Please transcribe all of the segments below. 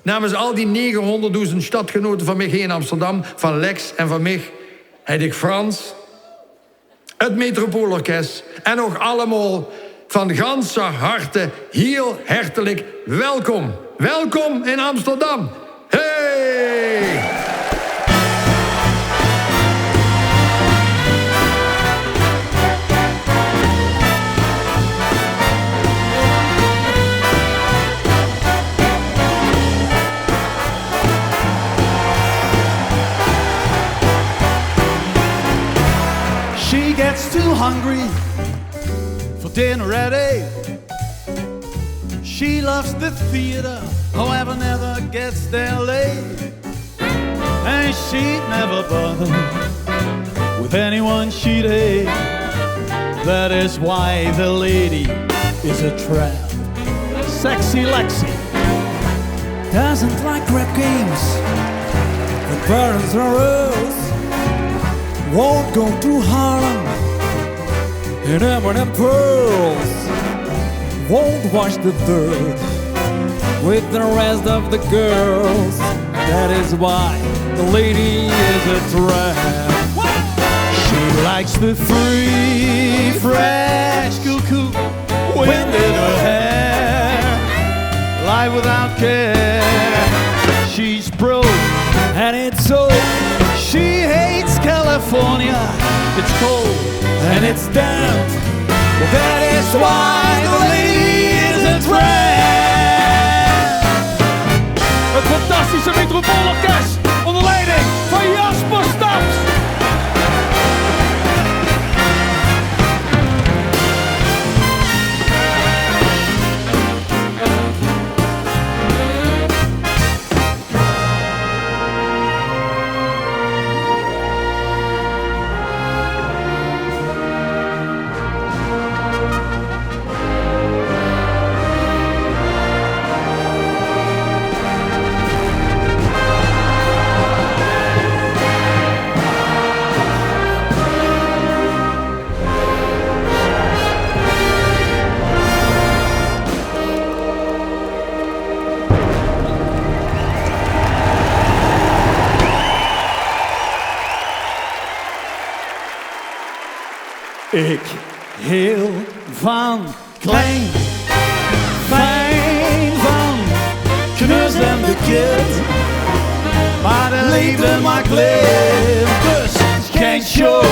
Namens al die 900.000 stadgenoten van mij in Amsterdam, van Lex en van mij, heet ik Frans, het Metropoolorkest en nog allemaal van ganse harte heel hartelijk welkom. Welkom in Amsterdam. Hey! She gets too hungry for dinner ready. She loves the theater, however never gets there late. And she'd never bother with anyone she'd hate. That is why the lady is a trap. Sexy Lexi doesn't like rap games. The parents are rules. Won't go to Harlem in M&M pearls. Won't wash the dirt with the rest of the girls. That is why the lady is a trap. She likes the free, fresh, cool wind in her hair. Life without care. She's broke and it's so. She hates California. It's cold and it's damp. That is why the lady is a tramp. Het fantastische Metropoolorkest onder leiding van Jasper Staps. Ik heel van klein, fijn van knus en bekend. Maar de liefde maakt leef, dus geen show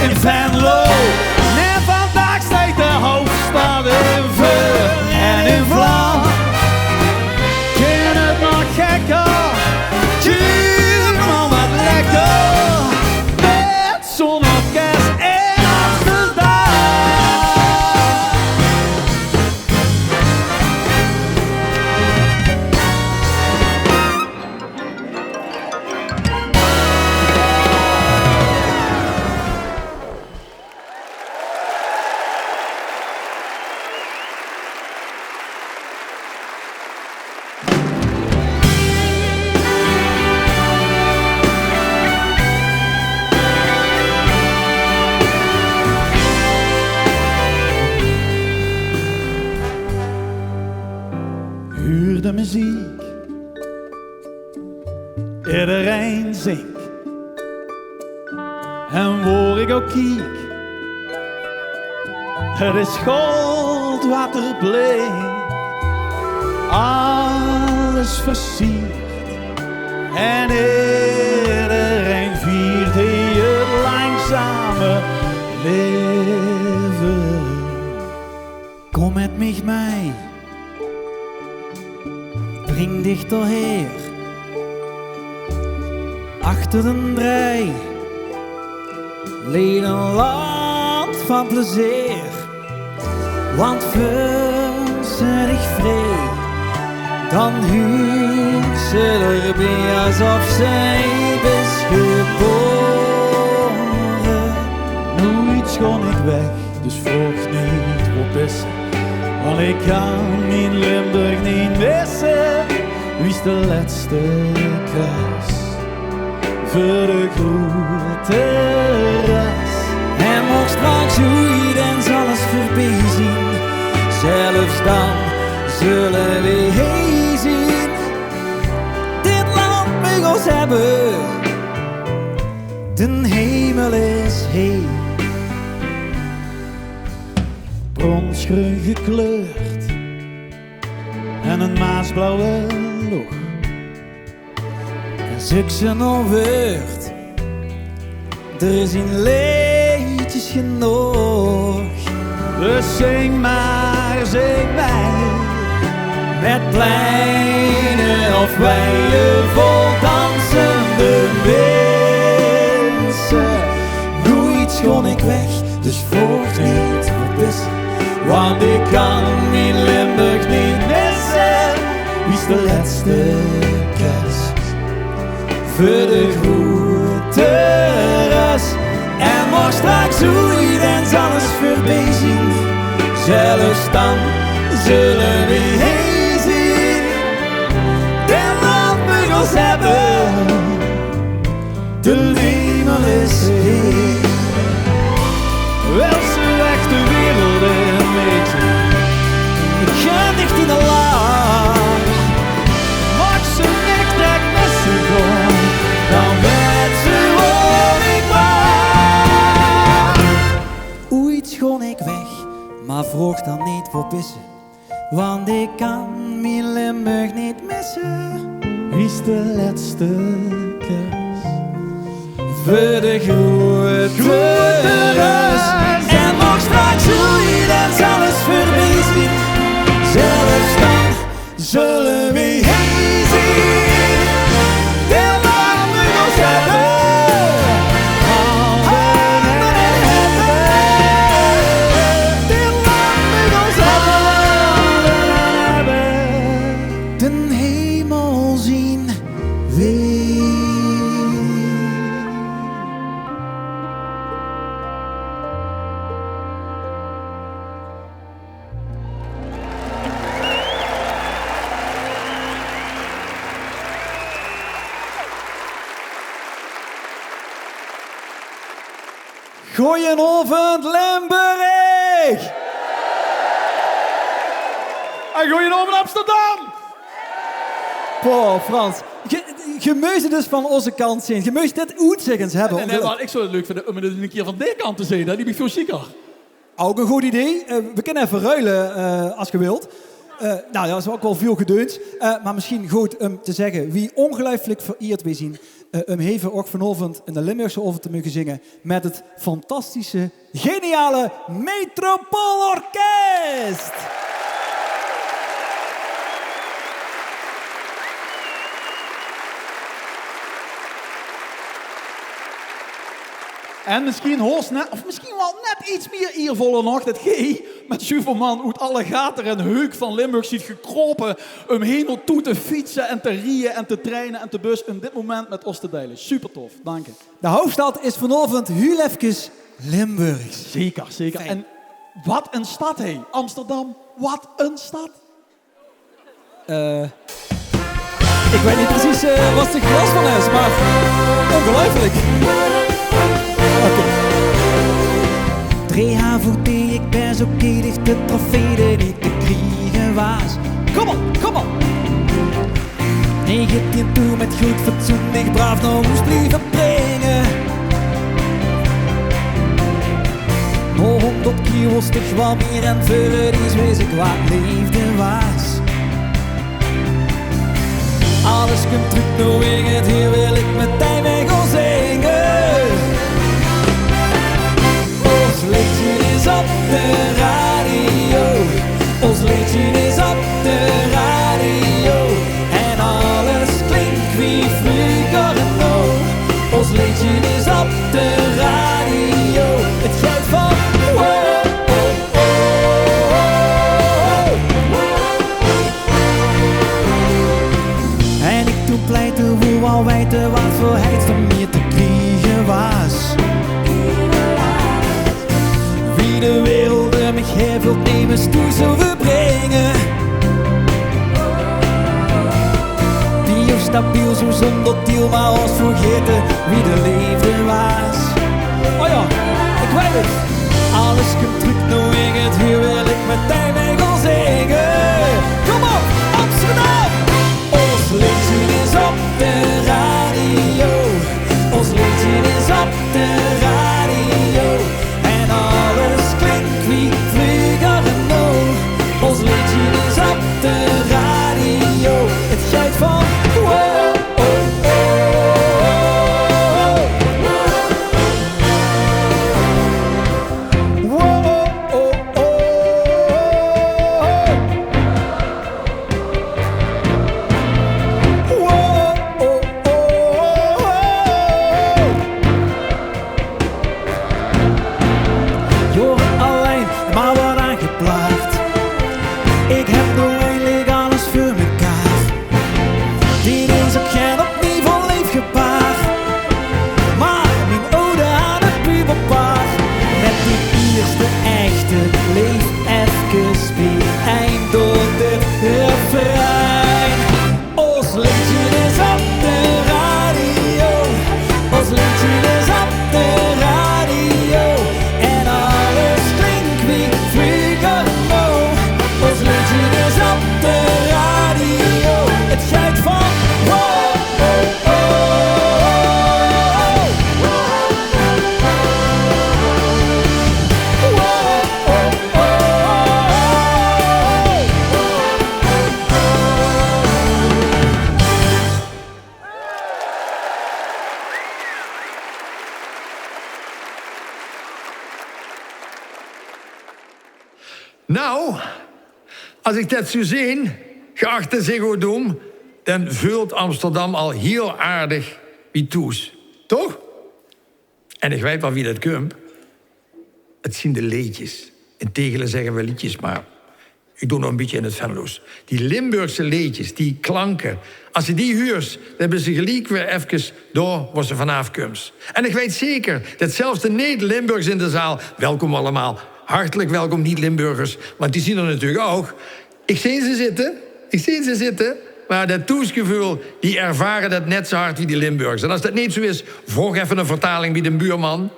in Venlo. En vandaag steekt de hoofdstad in vuur en in vlam. Ken het nog gekker, tjuur maar wat lekker. Met zo'n orkest. De muziek, iedereen zingt. En waar ik ook kiek, het is goud wat er blinkt. Alles versiert en iedereen viert hier het langzame leven. Kom met mij mee. Dring dichter her, achter een draai, leed een land van plezier. Want vun ze dich vrij, dan huurt ze erbij alsof zij is geboren. Nooit schoon ik weg, dus vroeg niet wat is. Want ik kan in Limburg niet missen. Wie is de laatste kruis voor de grote reis? En mocht straks hoe dan zal alles voorbij zien. Zelfs dan zullen we heen zien hebben. De hemel is heel bronsgroen gekleurd en een maasblauwe loog. en zoek ze nog woord. Er is in leedjes genoeg. Dus zing maar, zing mij, Met pleinen of weien vol dansende mensen. Nooit schoon ik weg, dus voort niet verpissen. Want ik kan mijn Limburg niet missen. Wie is de laatste kerst voor de grote rust? En morgen straks hoe iedereen alles voorbij zien. Zelfs dan zullen we heen zien. De landbeugels hebben, de hemel is heen. wel ze weg de wereld in beetje. Ik ga dicht in de laag. Mag ze niet dat met ze gewoon, Dan weet ze waar ik was. Ooit schoon ik weg, maar vroeg dan niet voor pissen. Want ik kan mijn Limburg niet missen. wie is de laatste kerst? Voor de grote rust. En nog straks hoe je dan alles voorbij zien. Zelfs dan zullen we heen zien. De landbeugels hebben, handen en hebben. De landbeugels hebben, de hemel zien weer. Goedenavond Limburg! En goedenavond Amsterdam! Poh, Frans. Je moet dus van onze kant zijn. Je moet dit uitzeggens hebben. Nee, maar ik zou het leuk vinden om het een keer van die kant te zien. Die ben ik veel chiquer. Ook een goed idee. We kunnen even ruilen als je wilt. Nou ja, dat is ook wel veel gedeuns. Maar misschien goed om te zeggen wie ongelooflijk vereerd wij zien. Heeft ook vanavond in de Limburgse oven te mogen zingen met het fantastische, geniale Metropoolorkest. En misschien hoort net, of misschien wel net iets meer eervoller nog, dat gij met Juvelman uit alle gaten en heuk van Limburg ziet gekropen omheen naartoe te fietsen en te rieën en te treinen en te bus in dit moment met ons te delen. Super tof, dank je. De hoofdstad is vanavond heel even Limburgs. Zeker, zeker. Fijn. En wat een stad, hé. Amsterdam, wat een stad. Ik weet niet precies wat de glas van is, maar ongelooflijk. Oké. 3 HVT, ik ben zo kedig de trofee niet te krijgen was. Kom op! 19 toe met goed fatsoen, ik braaf nog moest blijven brengen. Nog 100 kilo stuk wat meer en voor het is wees ik wat liefde was. Alles komt terug nou in het hier wil ik met tijd mee gaan zingen. Ons liedje is op de radio. Ons liedje is op de radio. En alles klinkt wie vroeger en nou. Ons liedje is op de radio. Het geldt van En ik toen pleiten hoe al weten wat voor heid van meer te krijgen was. Wie de wereld mij heeft nemen toe zullen brengen. Die of stabiel zo zonder deal maar ons vergeten wie de liefde was. Oh ja, ik weet het. Alles komt terug nou in het hier wil ik met tijd mee gaan zingen. Kom op, Amsterdam! Ons liedje is op de radio. Nou, als ik dat zo zie, geachte Ziggo Dome, dan vult Amsterdam al heel aardig wie toes. Toch? En ik weet wel wie dat komt. Het zijn de leedjes. In Tegelen zeggen we liedjes, maar ik doe nog een beetje in het Venlo's. Die Limburgse leedjes, die klanken. Als je die huurt, dan hebben ze gelijk weer even door waar ze vanaf komt. En ik weet zeker dat zelfs de niet-Limburgers in de zaal... Welkom allemaal, hartelijk welkom niet-Limburgers. Want die zien er natuurlijk ook. Ik zie ze zitten. Maar dat toesgevoel, die ervaren dat net zo hard wie die Limburgers. En als dat niet zo is, volg even een vertaling bij de buurman.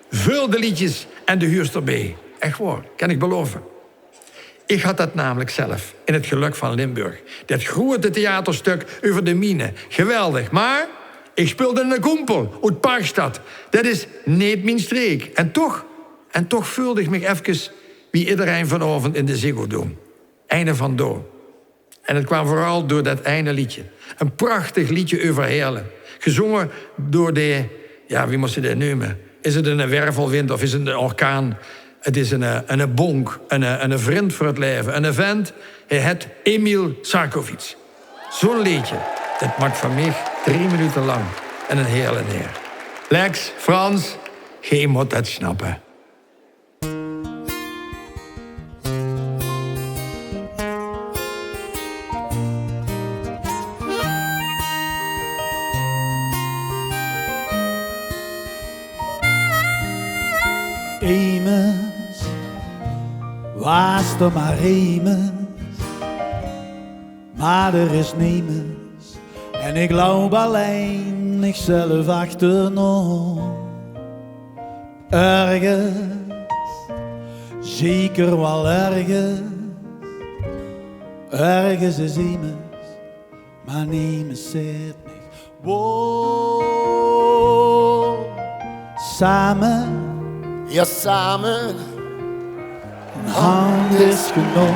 Vul de liedjes en de huurst erbij. Echt waar, kan ik beloven. Ik had dat namelijk zelf, in het Geluk van Limburg. Dat grote theaterstuk over de mine. Geweldig, maar ik speelde in een Koempel, uit Parkstad. Dat is niet mijn streek. En toch voelde ik me even wie iedereen vanavond in de Ziggo Dome. Einde van door. En het kwam vooral door dat ene liedje. Een prachtig liedje over Heerlen. Gezongen door de... Ja, wie moest je dat noemen? Is het een wervelwind of is het een orkaan? Het is een bonk, een vriend voor het leven. Een vent, hij heet Emil Sarkovic. Zo'n liedje, dat maakt van mij 3 minuten lang. En een hele neer. Lex, Frans, geen moet dat snappen. Emens, was er maar Emens, maar er is nemens. En ik loop alleen, ik zelf achterna. Ergens, zeker wel ergens, ergens is Emens, maar nemens zit niet. Wow, samen. Ja, samen. Een hand is genoeg.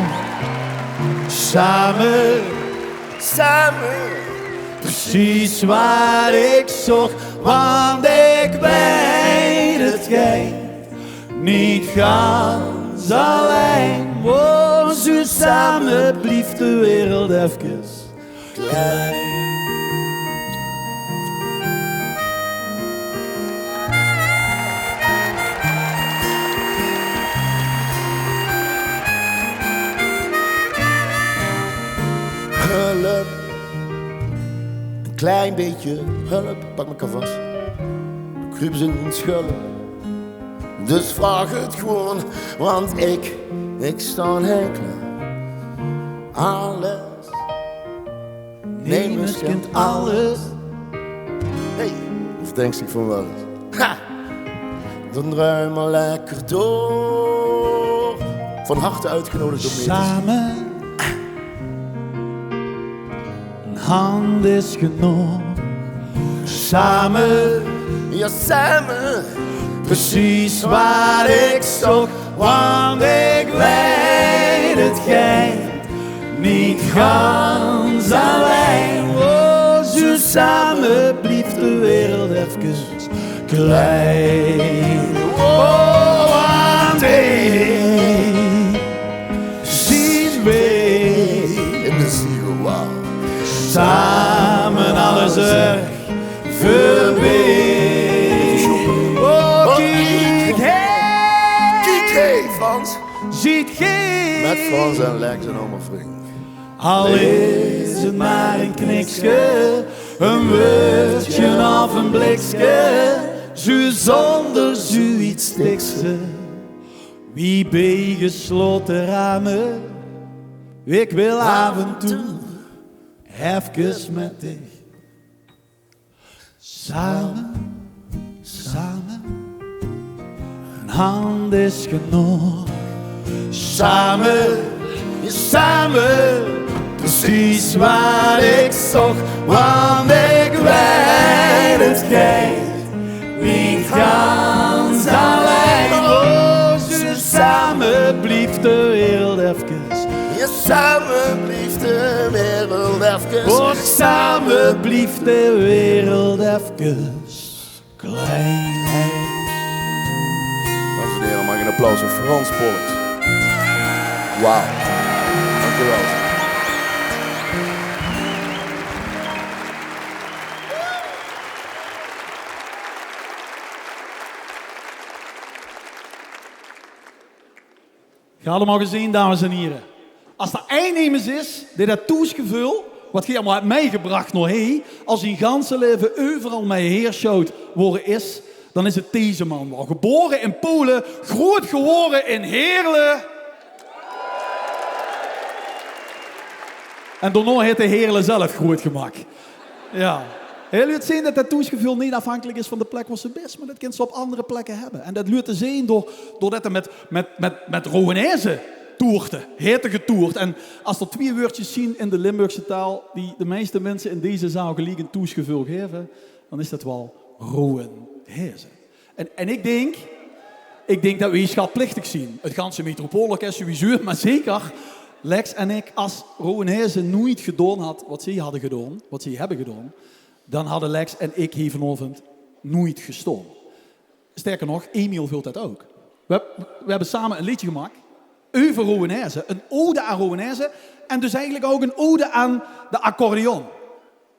Samen, precies waar ik zocht. Want ik weet het geen, niet gans alleen. Oh, zo samen blieft de wereld even klein. Hulp, een klein beetje hulp, pak me vast. De kruip zijn schulp, dus vraag het gewoon, want ik sta heel klaar. Alles, Nemens kent alles. Hey, of denk ik van wel eens? Ha! Dan ruim maar lekker door. Van harte uitgenodigd door mij. Samen. Een hand is genoeg. Samen. Ja, samen. Precies waar ik zocht. Want ik weet het geen. Niet gans alleen. Oh, zo samen blieft de wereld even klein. Oh, want ik zien we In de Ziggo, wow. samen alles er voorbij. Oh, kijk heen. Kijk, hey, Frans. Ziet geen. Met Frans en Lex en allemaal vrienden. Al is het maar een knikske, een woordje of een blikske, zo zonder zoiets stikse. Wie bij gesloten ramen, ik wil af en toe even met dich. Samen, samen, een hand is genoeg. Samen, samen, precies waar ik zocht, want ik weet het geen, niet gans alleen. Oh, zo samen blieft de wereld even. Ja, samen blieft de wereld even. Oh, samen blieft de wereld even klein. Dames en heren, mag ik een applaus voor Frans Pollux. Wauw. Dankjewel. Ga er maar gezien, dames en heren. Als er één iemand is die dat toesgevul, wat je allemaal hebt meegebracht nog heen, als hij ganse leven overal mee heerschouwt worden is, dan is het deze man wel. Geboren in Polen, groot geworden in Heerlen. En daarna heeft de Heerlen zelf groot gemaakt. Ja. Heel het zien dat dat toesgevul niet afhankelijk is van de plek waar ze best, maar dat kind ze op andere plekken hebben. En dat lukt te zien doordat hij met Rowenezen toerte, heette getoerd. En als er 2 woordjes zien in de Limburgse taal die de meeste mensen in deze zaal gelijk toesgevul geven, dan is dat wel Rowenezen. En ik denk dat we hier schatplichtig zien. Het ganse metropoolorkest sowieso, maar zeker Lex en ik, als Rowenezen nooit gedaan had wat zij hadden gedaan, wat zij hebben gedaan, dan hadden Lex en ik hier vanavond nooit gestaan. Sterker nog, Emiel vult dat ook. We hebben samen een liedje gemaakt over Rowenezen, een ode aan Rowenezen en dus eigenlijk ook een ode aan de accordeon.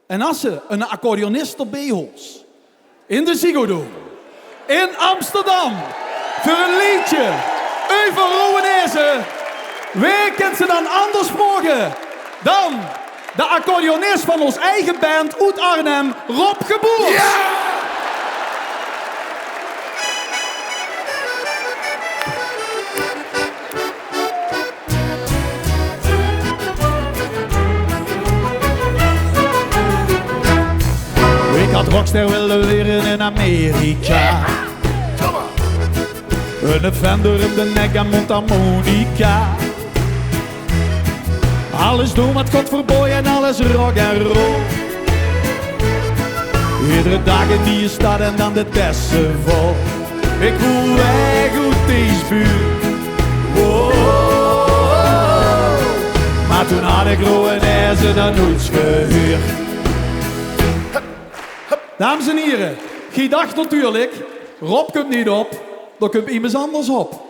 En als ze een accordeonist op Behols in de Ziggo Dome in Amsterdam voor een liedje over Rowenezen, wie kent ze dan anders morgen dan de accordeonist van ons eigen band uit Arnhem, Rob Geboers. Ja! Ik had rockster willen leren in Amerika. Een Fender in de nek en mondharmonica. Alles doen wat God verbood en alles rock en roll. Iedere dag in die stad en dan de tessen vol. Ik voel weg uit deze buurt. Wow. Maar toen had ik Rowenezen dan nooit gehuurd. Dames en heren, geen dag natuurlijk. Rob komt niet op, dan komt iemand anders op.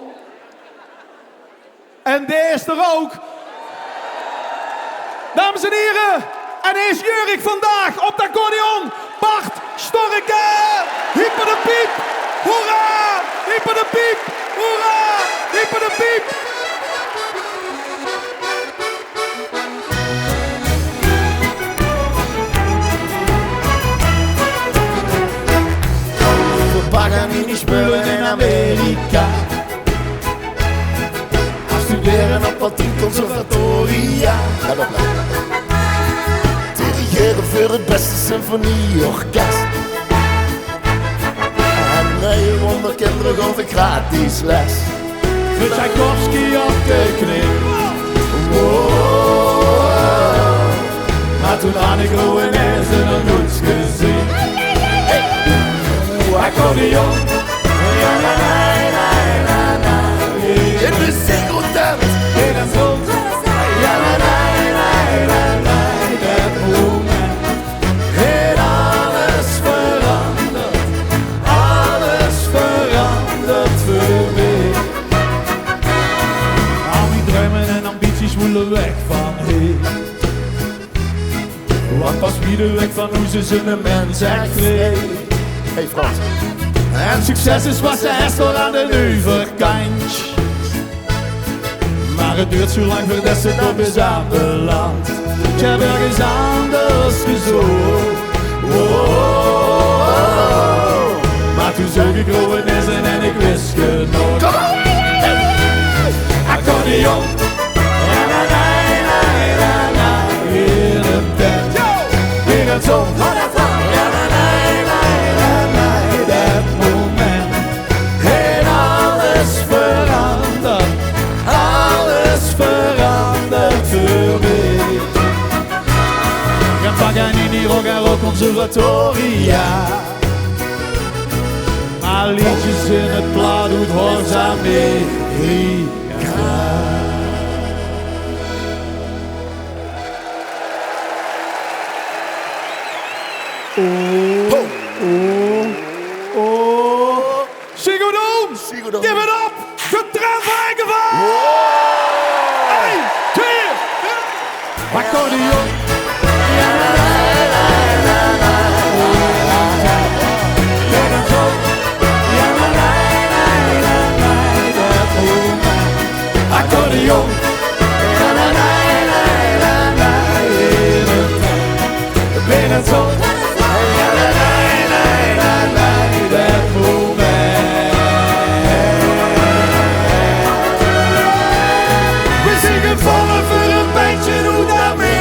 En die is er ook. Dames en heren, en is Jurk vandaag op de accordeon, Bart Storke! Hyper de piep, hoera! Hyper de piep, hoera! Hyper de piep! We pakken in die spullen in Amerika. Studeren op wat conservatoria. Dirigeren voor het beste symfonieorkest. En nee, wonderkinderen gaan we gratis les. Met Tchaikovsky op de knie. Wow. Maar toen had ik Rowenezen nog nooit gezien. Accordeon. Ja, na, na, na, na, na. In de singeltent. In het zon. Ja, na, na, na, na, na. Dat moment. En alles verandert. Alles verandert voor mij. Al die dromen en ambities moeten weg van hier. Want pas wie de weg van hoe ze zijn mens echt vrij. Hey Frans. En succes is wat ze Esther aan de overkant. Maar het duurt zo lang voordat ze op is aanbeland. Ik heb ergens anders gezocht. Wow. Maar toen zag ik Rowenezen en ik wist genoeg. Accordeon. Ja, na, na, na, na, na. In een bed. In het zon. Ja, na, na, na, na, na. Dat moment. En alles verandert. Alles verandert voor mij. Gaan Paganini, rock en roll conservatoria. Maar liedjes in het plaat doet hoort aan mee. Ziggo Dome! Ziggo Dome. Give it up! Getrend Heigevaart! Wow. accordeon. Ja, la, la, la, la, la, la. Met een zon. Ja, la, la, la, la, la, dat moment. Accordeon. Ja, la, la, la, la, la, in een tuin. Met een zon. Ja, la, la, la, la, la, dat moment. We zingen vallen voor een bandje uit Amerika.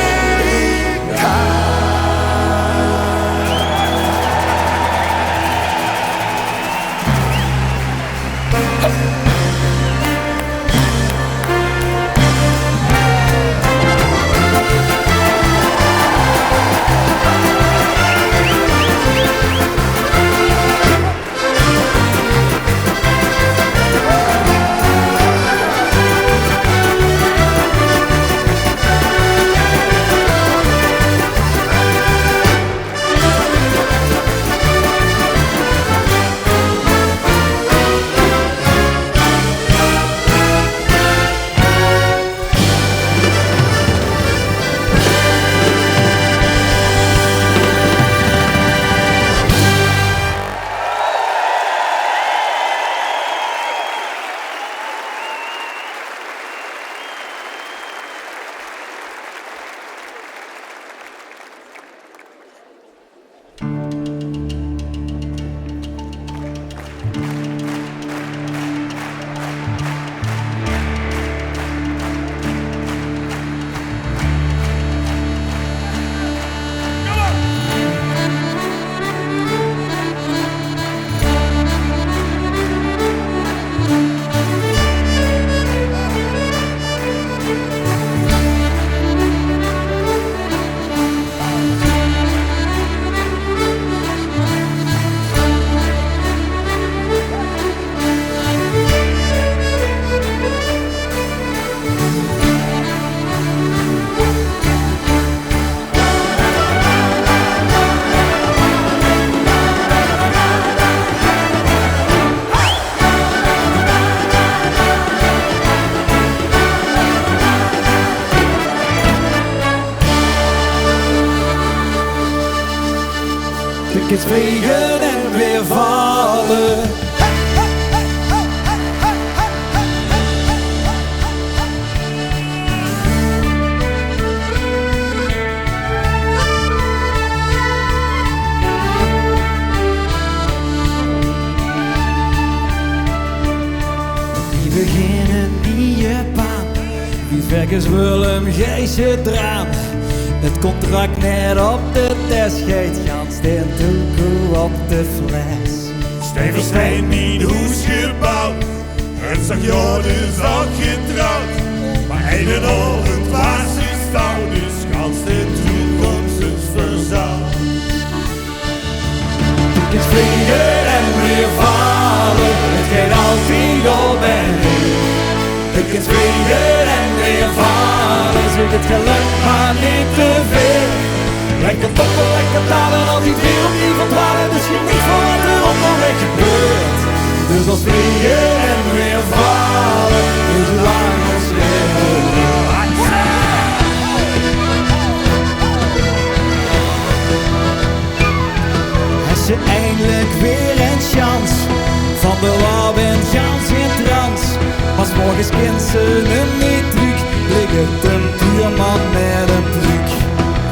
Tickets vliegen en weer vallen. Die beginnen in je baan. Wie vekkers willen Gijsje draan. Het contract net op de test, geet gans den toekoe op de fles. Steen voor steen mijn huis gebouwd, het zag jou dus ook getrouwd. Maar een en al het was is fout, dus gans de toekomst is verzauwd. Het vliegen en weer vallen, het gaat altijd op en neer. Ik kan vliegen en weer vallen, zoek het geluk maar niet te veel. Lekker toppen, lekker dalen, altijd weer opnieuw verdwalen. Dus geniet van wat er onderweg gebeurt. Dus als vliegen en weer vallen, is lang ons leven. Has ze eindelijk weer een chance, van de lab en gans in trans. Maar 's morgens kent ze hem niet terug, ligt een buurman met een truc.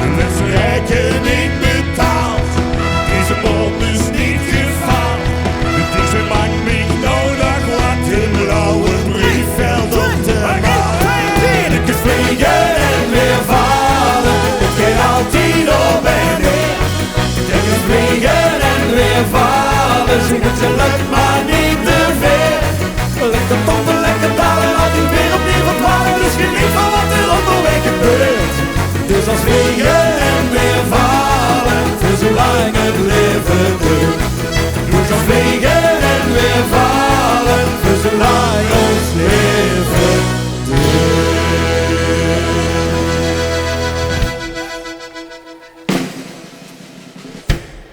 En is rekening betaald, deze bom is niet gefaald. De diesel maakt mij nodig, wat een blauwe briefveld op de maan. Ik kan vliegen en weer vallen, het gaat altijd op en neer. Ik kan vliegen en weer vallen, zoek het geluk maar niet te veel. Lekker toppen, lekker dalen, altijd weer opnieuw verdwalen. Dus geniet van wat er onderweg gebeurt. Dus als vliegen en weer vallen, voor zolang het leven duurt. Dus als vliegen en weer vallen, voor zolang ons leven duurt.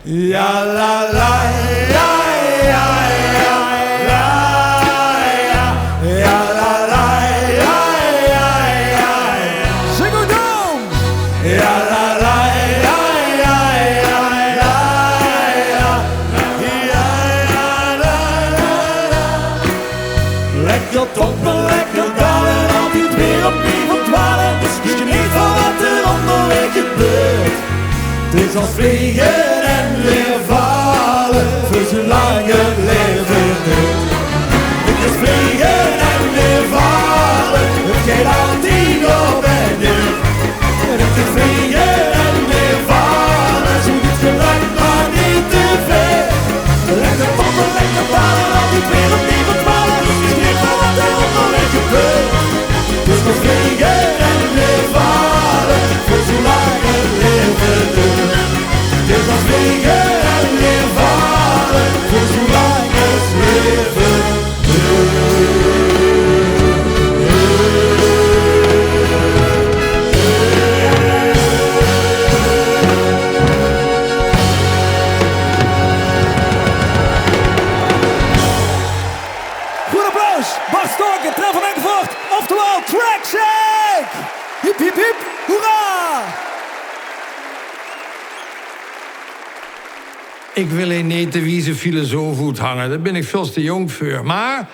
Ja la la ja ja ja la ja ja la la ja ja ja. Zing het dan! Lekker toppen, lekker dalen, altijd weer opnieuw verdwalen. Dus geniet van wat er onderweg gebeurt. Het is als vliegen en weer vallen, voor zolang het leven duurt. Het is vliegen en weer vallen, het gaat altijd op en neer. Het is vliegen en weer vallen, zo goed geluid, maar niet te veel. Lekker toppen, lekker dalen, altijd weer opnieuw verdwalen. Dus nog vliegen en weer vallen, voor zolang het leven duurt. Dus nog vliegen en weer vallen, voor zolang het leven Goed applaus, Bart Storken, Tref van Engevoort, oftewel Trackshake! Hip hip hip, hoera! Ik wil een netewieze filosoof hangen, daar ben ik veel te jong voor. Maar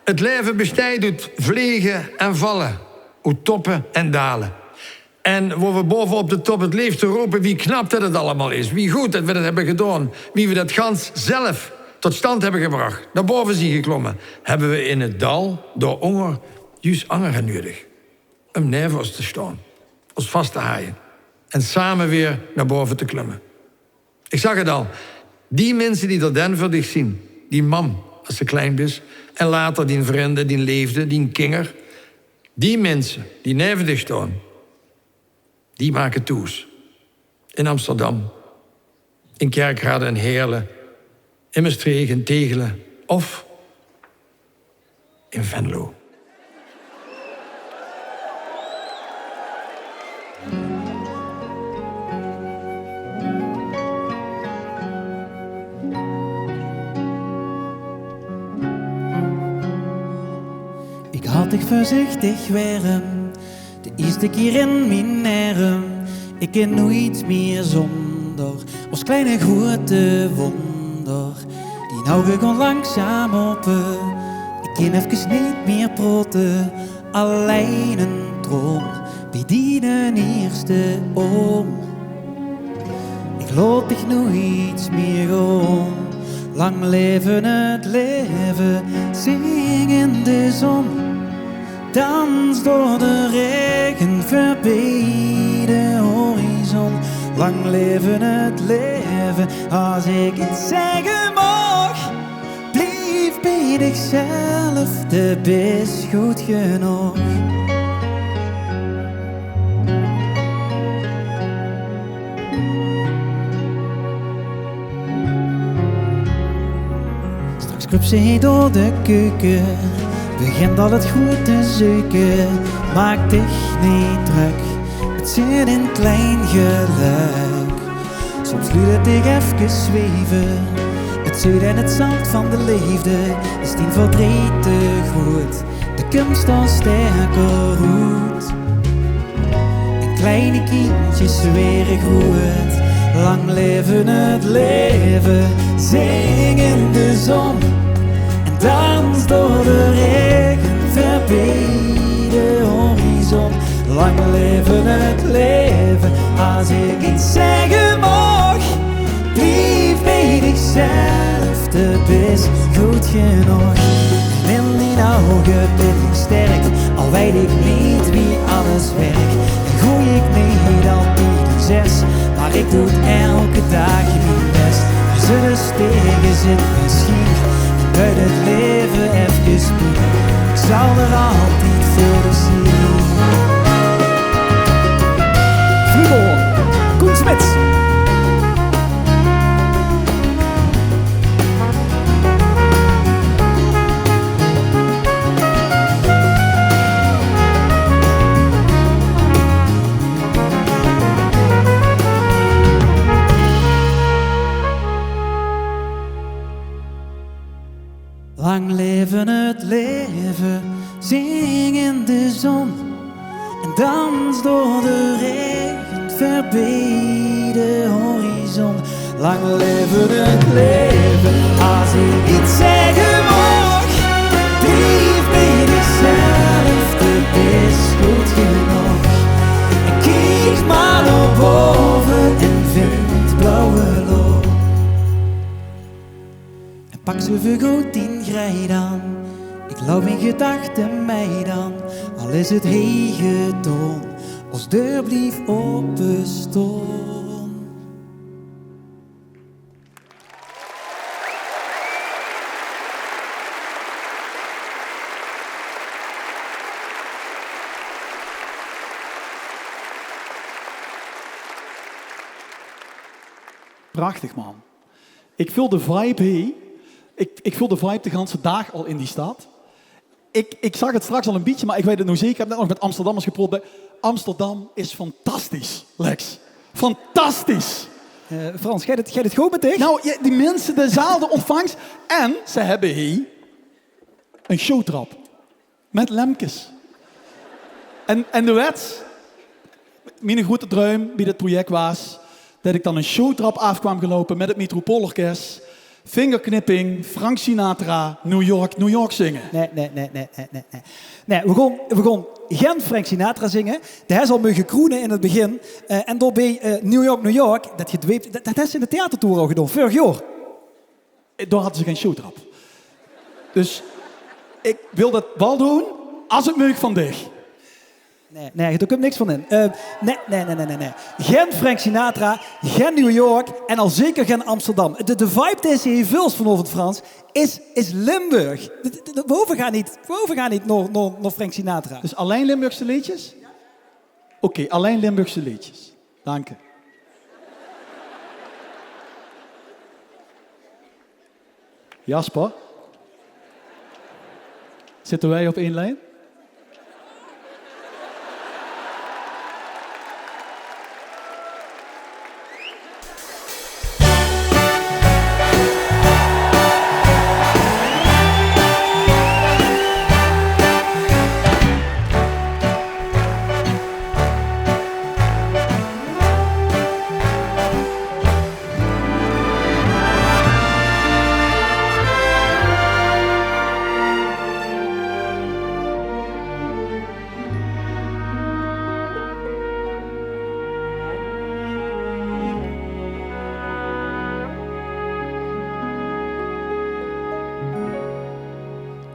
het leven bestaat uit vliegen en vallen, uit toppen en dalen. En waar we bovenop de top het leeft te roepen wie knap dat het allemaal is, wie goed dat we dat hebben gedaan, wie we dat gans zelf tot stand hebben gebracht, naar boven zien geklommen, hebben we in het dal door honger juist anderen nodig. Om neer ons te staan, ons vast te haaien en samen weer naar boven te klimmen. Ik zag het al, die mensen die dat dan voor zich zien, die mam als ze klein is, en later die vrienden, die leefde, die kinger, die mensen die neven zich staan, die maken toes. In Amsterdam, in Kerkrade en Heerlen, in Maastricht, in Tegelen of in Venlo. Ik had dich voorzichtig werden, de eerste keer in mijn arm. Ik ken nooit meer zonder ons kleine grote wonder. Die ogen gaan langzaam open, ik ken even niet meer protten. Alleen een droom, bij die de eerste oom. Ik laat dich nooit meer gaan, lang leven het leven, zing in de zon. Dans door de regen, voorbij de horizon. Lang leven het leven, als ik iets zeggen mag. Blijf bij zichzelf, de best goed genoeg. Straks kruipt ze door de keuken, begint al het goed te zoeken. Maak dich niet druk, het zit in klein geluk. Soms liet het ik even zweven, het zuid en het zand van de liefde is tien voor drie te goed. De kunst al sterker roet. En kleine kindjes weer groeit, lang leven het leven. Zing in de zon en dans door de regen, voorbij de horizon. Lang leven het leven, als ik iets zeggen mag. Blijf bij zichzelf, de best goed genoeg. En in die ogen ben ik sterk, al weet ik niet wie alles werkt. En gooi ik niet altijd een 6, maar ik doe het elke dag mijn best. Er zullen stegen zitten misschien, uit het leven even spieken. Ik zal er altijd voor zien. Fribourg, Koen Smits. Lang leven het leven, zing in de zon en dans door de regen, ver bij de horizon. Lang leven het leven. Als ik iets zeggen mag, blijf bij jezelf, dit is goed genoeg. En kijk maar naar boven en vind blauwe lucht. En pak zoveel goed in grij dan. Ik loop in gedachten mij dan. Al is het hege toon, als deur blief open staan. Prachtig, man. Ik voel de vibe hier. Ik voel de vibe de hele dag al in die stad. Ik zag het straks al een beetje, maar ik weet het nog zeker. Ik heb net nog met Amsterdammers geprobeerd. Amsterdam is fantastisch, Lex. Fantastisch. Frans, jij het goed met dich? Nou, die mensen, de zaal, de ontvangst. En ze hebben hier een showtrap. Met lemkes. En de wet, mijn grote droom bij dit project was dat ik dan een showtrap af kwam gelopen met het Metropoolorkest. Vingerknipping, Frank Sinatra, New York zingen. Nee, we gaan geen Frank Sinatra zingen. Dat is al mogen kroenen in het begin. En daarbij New York, dat is in de theatertour al gedaan, vorig jaar. Daar hadden ze geen showtrap. Dus ik wil dat wel doen als het mag van dich. Nee, daar komt niks van in. Nee. Geen Frank Sinatra, geen New York en al zeker geen Amsterdam. De vibe deze hier vult vanavond, Frans, is Limburg. We gaan niet naar Frank Sinatra. Dus alleen Limburgse liedjes? Ja. Oké, alleen Limburgse liedjes. Dank je. Jasper? Zitten wij op één lijn?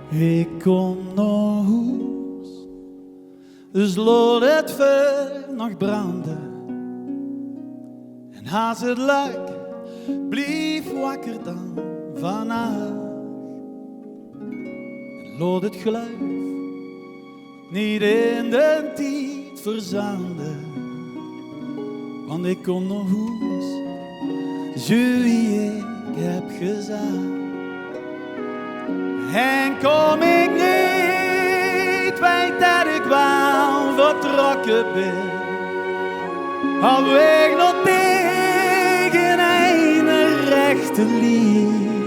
Ik kom naar huis, dus laat het vuur nog branden. En als het luik, blijf wakker dan vannacht. En laat het geluid niet in de tijd verzanden. Want ik kom naar huis, zo wie ik heb gezegd. En kom ik niet, weet dat ik wel vertrokken ben. Op weg nog tegen een rechte lijn.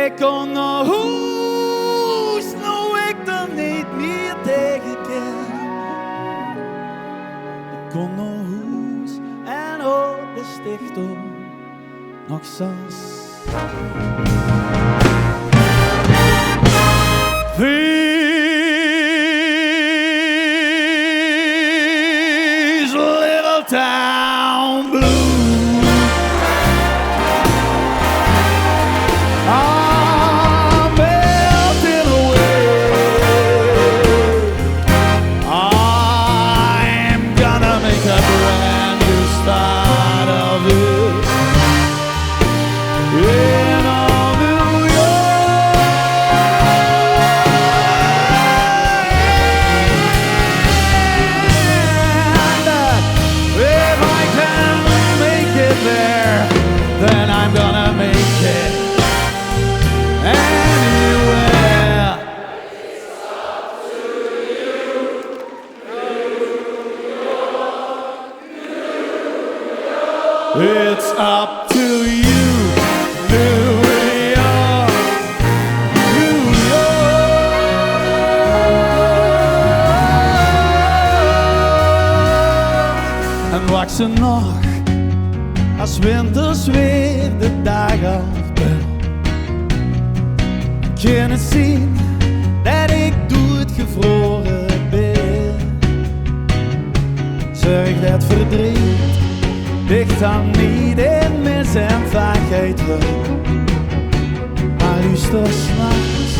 Ik kom naar huis, nou ik er niet meer tegen kan. Ik kom naar huis en op de stichting nog soms. These little town blues are melting away. I'm gonna make a brand new start of it. In all New York. If I can make it there, then I'm gonna make it anywhere. It's up to you, New York, New York. En wacht ze nog, als winters weer de dagen afbel. Kan het zien dat ik doodgevroren ben. Zorg dat verdriet dicht dan niet in mis en vaagheid lukt. Maar luister s'nachts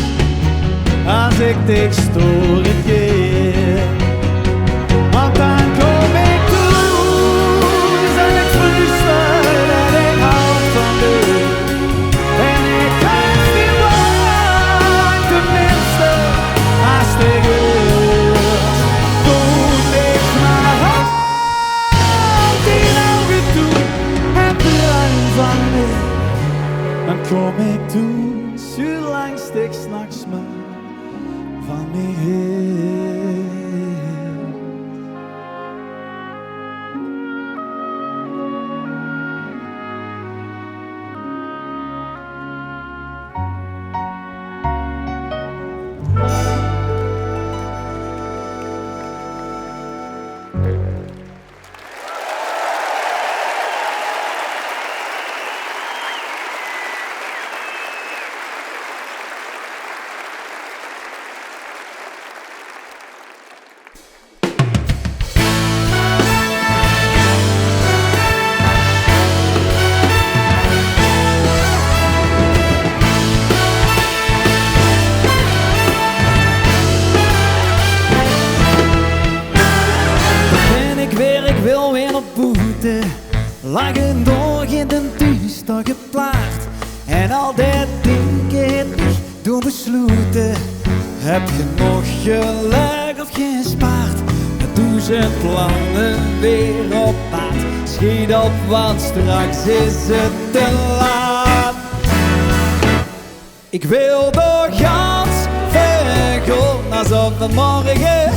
als ik dich storen keer. Want dan kom ik thuis en ik fluister dat ik hou van u. En ik kan niet lang, tenminste, als ik hoort. Doe ik maar hand in ogen toe en bruin van mij. Dan kom ik toe, zolang ik s'nachts maar van mij heen. Lagen door in den duister geplaagd. En al dat denken ik door besloten. Heb je nog geluk of gespaard? Met 1000 plannen weer op pad. Schiet op, want straks is het te laat. Ik wil door gans vergaan, alsof we morgen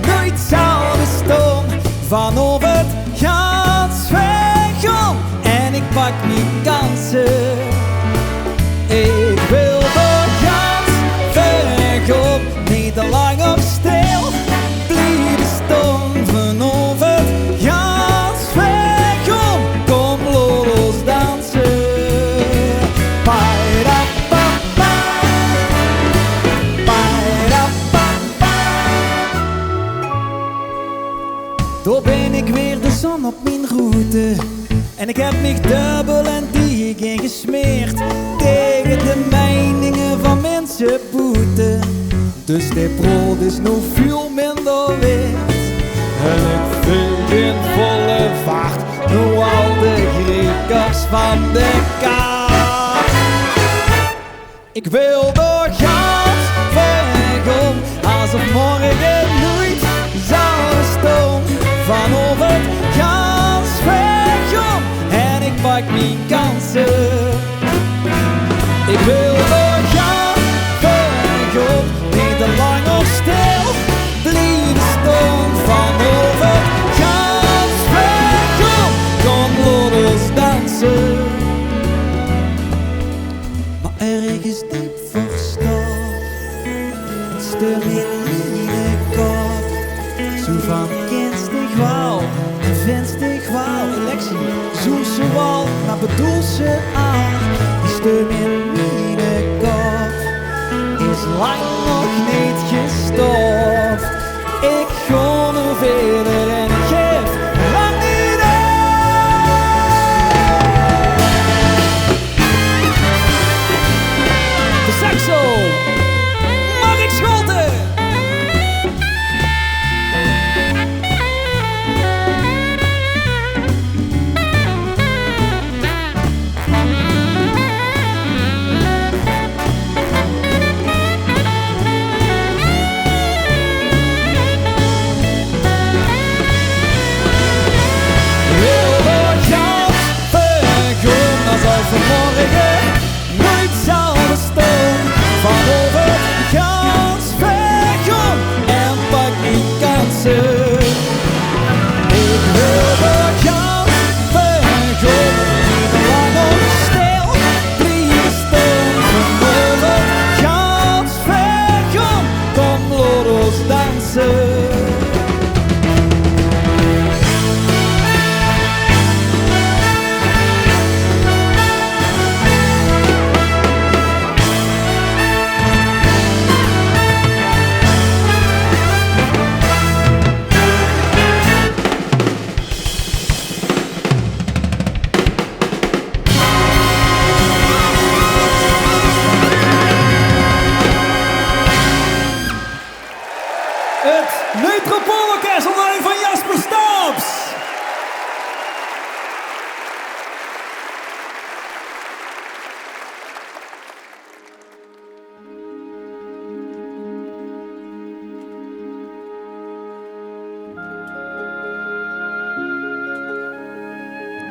nooit zouden bestaan. Vanaf het gans vergaan en ik pak mijn kansen. Ik wil door gans vergaan, niet te lang op stil blijven staan. Vanaf het gans vergaan, kom los dansen. Door ben ik weer de zon op mijn route. En ik heb mich dubbel en dik ingesmeerd tegen de meningen van mensen boeten. Dus dit brood is nog veel minder wit. En ik vul in volle vaart nog al de Griekers van de kaart. Ik wil door gans vergaan, alsof morgen nooit zou staan. Vanaf het gans vergaan en ik pak mijn kansen. Ik wil door gans vergaan, niet te lang op stil blijven staan. Vanaf het gans vergaan, kom los dansen. Maar ergens diep verstopt, het stem in de kop, zo van wauw, vindt ik wauw, electie, zoek ze wal, maar bedoel ze aan. Die steun in mijn kop is lang nog niet gestopt. Ik ga er verder en ik geef lang niet op. De saxo, Mark Scholten.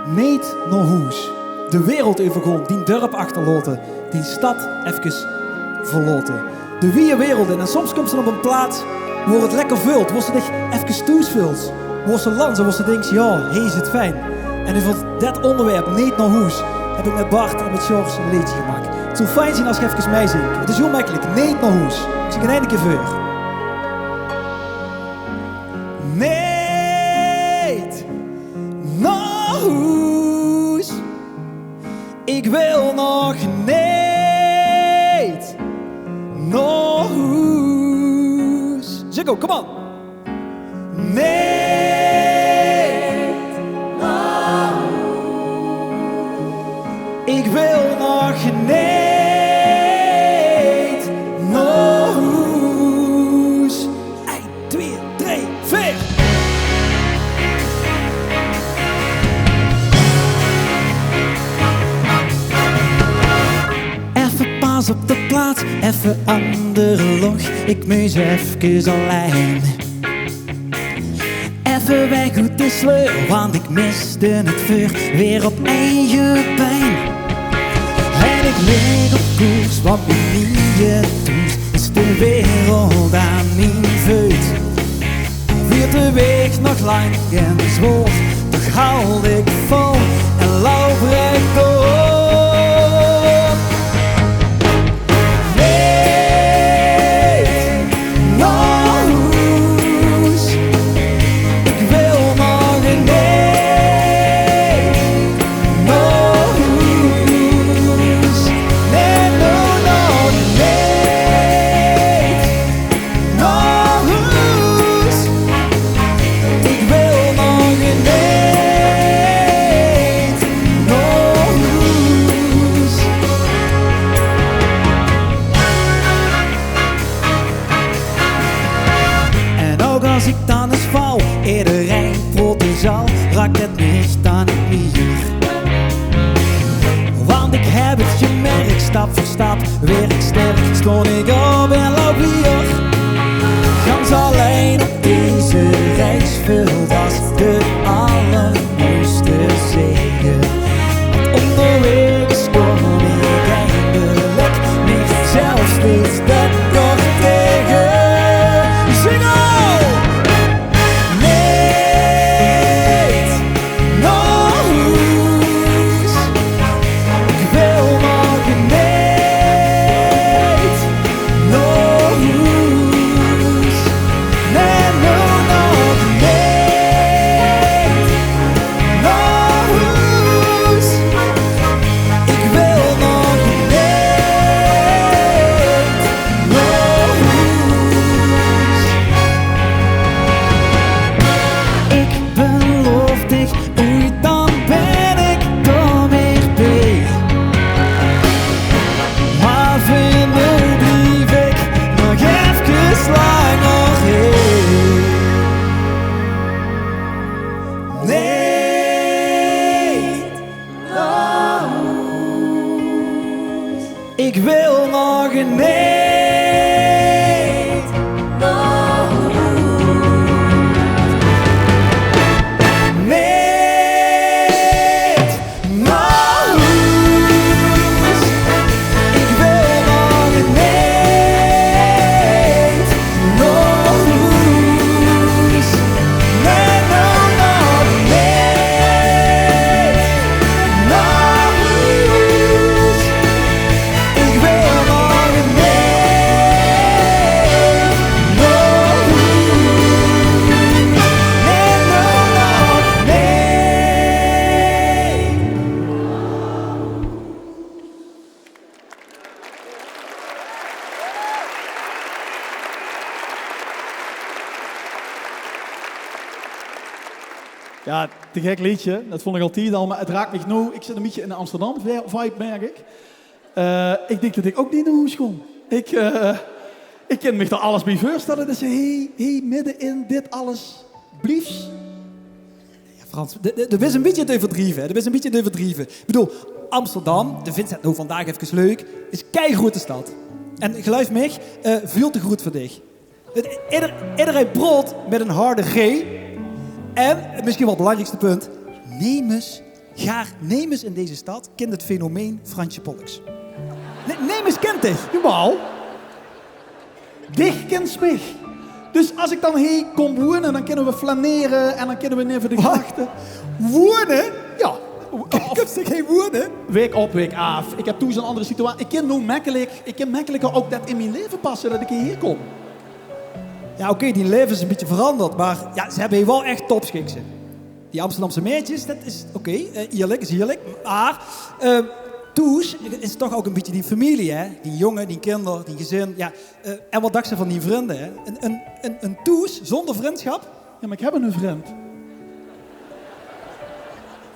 niet naar huis. De wereld overgaan, die dorp achterlaten, die stad even verlaten. De wie wereld in en soms komt ze op een plaats waar het lekker vult, waar ze zich even toesvult. Waar ze landt, waar ze denkt, ja, hier is het fijn. En over dat onderwerp, niet naar huis, heb ik met Bart en met George een liedje gemaakt. Het zou fijn zijn als je even mij zingt. Het is heel makkelijk, niet naar huis. Ik zie een keer voor. Niet naar huis. Ik wil nog niet naar huis. Ziggo, kom op. Niet naar huis. Ik wil nog niet naar huis. 1, 2, 3, 4. Even pas op de plaats, even andere log. Ik moest even alleen. Even weg uit de sleur, want ik miste het vuur. Weer op eigen pijn. En ik lig op koers, want mijn nieuwe toets is de wereld aan mijn voet. Weer de weg nog lang en zwoer, toch haal ik vol en loop rechtdoor. Als ik dan eens val, iedereen prolt de zaal, raakt het niet aan het meer. Want ik heb het gemerkt, stap voor stap, weer ik sterk, stond ik op en loop weer. Gans alleen op deze reis, vult als de allermooiste zegen. Want onderweg is kom ik eindelijk mezelf steeds dat nog tegen. Zing op! Ik wil nog een nee naar huis. Nee naar huis. Ik wil nog een nee naar huis. Nee, nog een nee naar huis. Ik wil nog een nee naar huis. Nee, nog Ja, te gek liedje. Dat vond ik altijd al, maar het raakt me nu. Ik zit een beetje in de Amsterdam vibe, merk ik. Ik denk dat ik ook niet naar huis kom. Ik kan me er alles bij voorstellen. Dat ze midden in dit alles bliefs. Ja, Frans, dat is een beetje te verdrieven. Hè. Dat is een beetje te verdrieven. Ik bedoel, Amsterdam, de vindt het nou vandaag even leuk, is een keigrote stad. En geloof me, veel te goed voor dich. Iedereen brood met een harde G. En, misschien wel het belangrijkste punt, neem eens neem eens in deze stad, kent het fenomeen Fransje Pollux. Neem eens kent dit. Jawel. Dich kent mich. Dus als ik dan hier kom wonen, dan kunnen we flaneren en dan kunnen we even de grachten. Wonen? Ja. Kun je geen wonen? Week op, week af. Ik heb toen zo'n andere situatie. Ik kan makkelijker ook dat in mijn leven passen dat ik hier kom. Ja, oké, die leven is een beetje veranderd, maar ja, ze hebben hier wel echt topschiksen. Die Amsterdamse meisjes, dat is oké, eerlijk is eerlijk. Maar Toes is toch ook een beetje die familie, hè? Die jongen, die kinderen, die gezin. Ja, en wat dacht ze van die vrienden, hè? Een Toes zonder vriendschap? Ja, maar ik heb een vriend.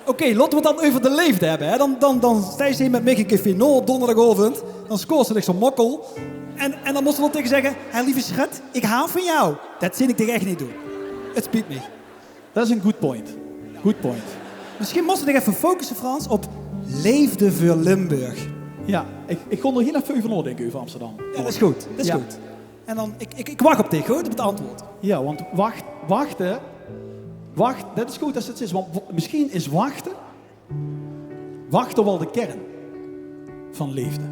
Oké, laten we het dan over de leefde hebben, hè? Dan sta je met mij in Café Noord donderdagochtend. Dan scoort ze zo'n mokkel. En dan moest ze dan tegen zeggen, hé lieve schat, ik hou van jou. Dat zin ik tegen echt niet doen. Het spijt me. Dat is een good point. Good point. Misschien moest je even focussen, Frans, op leefde voor Limburg. Ja, ik kon er heel even over nadenken over Amsterdam. Ja, dat is goed. Dat is Ja. goed. En dan, ik wacht op dich, hoor, op het antwoord. Ja, want wachten, dat is goed als het is. Want misschien is wachten wel de kern van liefde.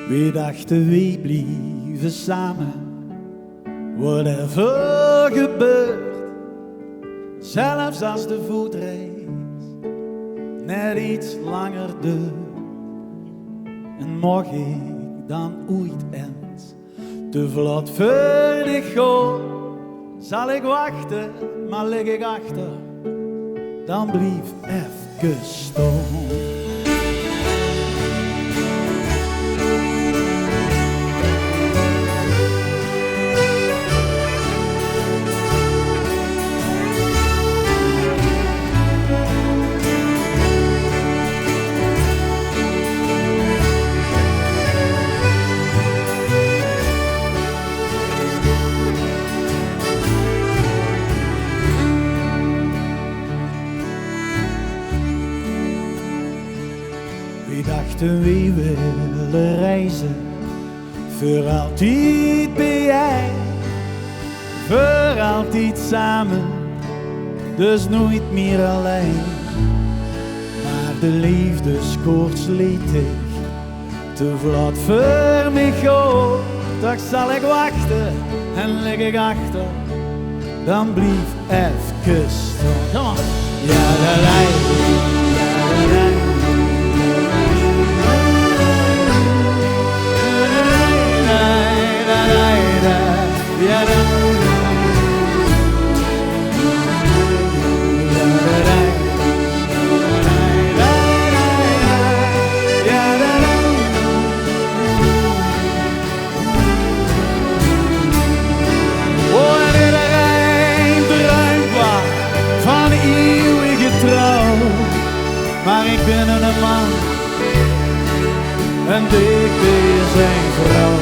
We dachten we blijven samen, whatever gebeurt. Zelfs als de voetreis net iets langer duurt. En mocht ik dan ooit eens te vlot voor dich gaan, zal ik wachten, maar lig ik achter, dan blijf even staan. We willen reizen, voor altijd ben jij, voor altijd samen, dus nooit meer alleen. Maar de liefde scoort slijtig, te vlot voor mij gaat. Toch zal ik wachten en lig ik achter, dan blijf even staan. Kom on. Ja, de lijn, ja, de lijn. Maar ik ben een man en ik ben zijn vrouw.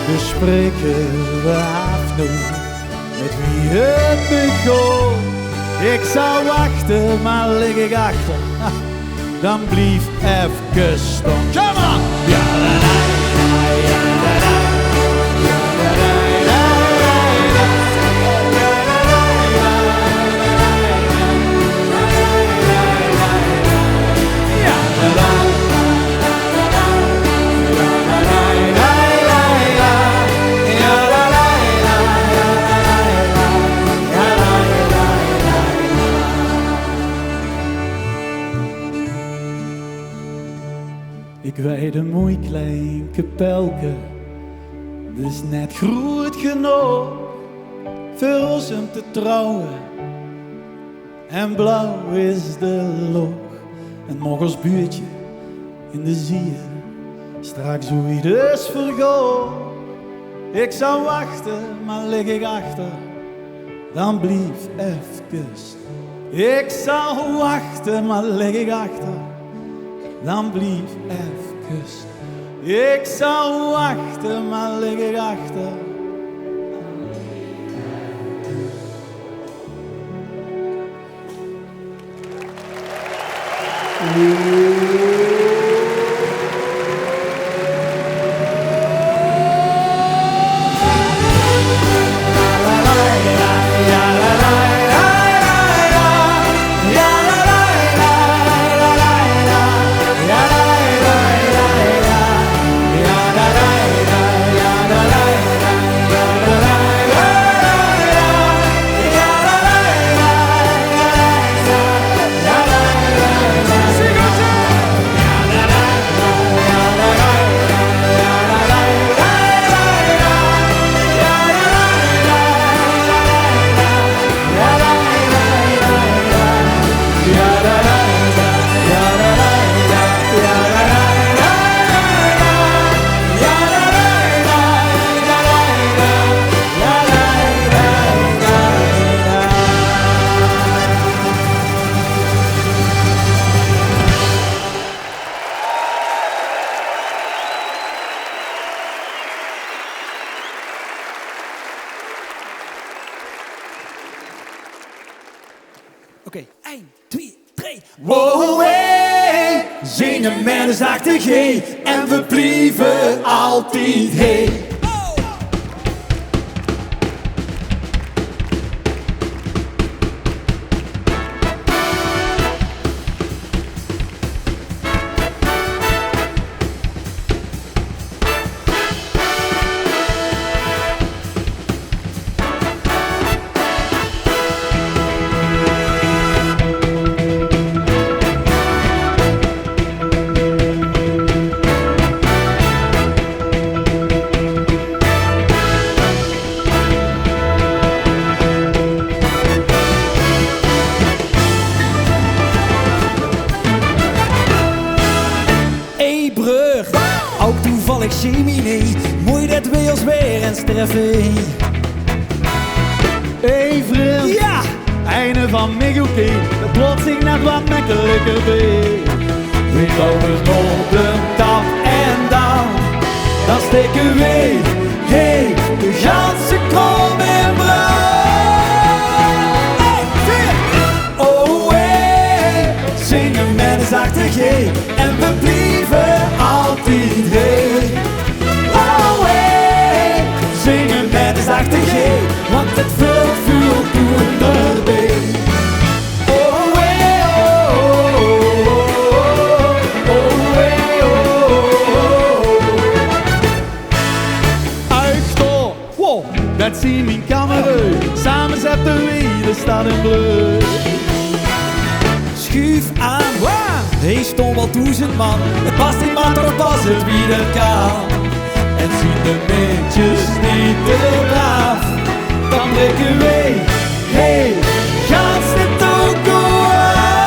Dus spreken we af nu met wie het begon. Ik zou wachten, maar lig ik achter, dan blijf even staan. Come on! Ja, la, la, la, ja, la, la. Ik weet een mooi klein kapelke, dus net groot genoeg voor ons om te trouwen. En blauw is de loog, en nog als buurtje in de zier Straks hoe je dus vergoot. Ik zou wachten, maar lig ik achter. Dan blief even. Ik zou wachten, maar lig ik achter. Dan blief even. Ik zou wachten, maar lig ik achter. Oké, 1, 2, 3. Wow, hey, zingen met een zachte G en we blijven altijd hey. Ook toevallig chemie, mooi dat we ons weer eens treffen. Hey vriend, Ja! einde van mij oké, het plotseling net wat makkelijker bij. We lopen nog de tap en dan steken we, hey, de ganse krom en Oh hey, zingen met een zachte G en we blijven altijd hey. Oh hey, zingen met een zachte G, want het vult veel doen erbij. Oh hey, oh, oh, oh, hey, Uitstop, wow, dat zie mijn kamerui. Samen zetten we de stad in bleu. Schuif aan, hij stond wel 1000 man. Het past niet, maar toch was het wie dat kan. en zien de mintjes niet te braaf, dan breken we, hey, gans de toko aan.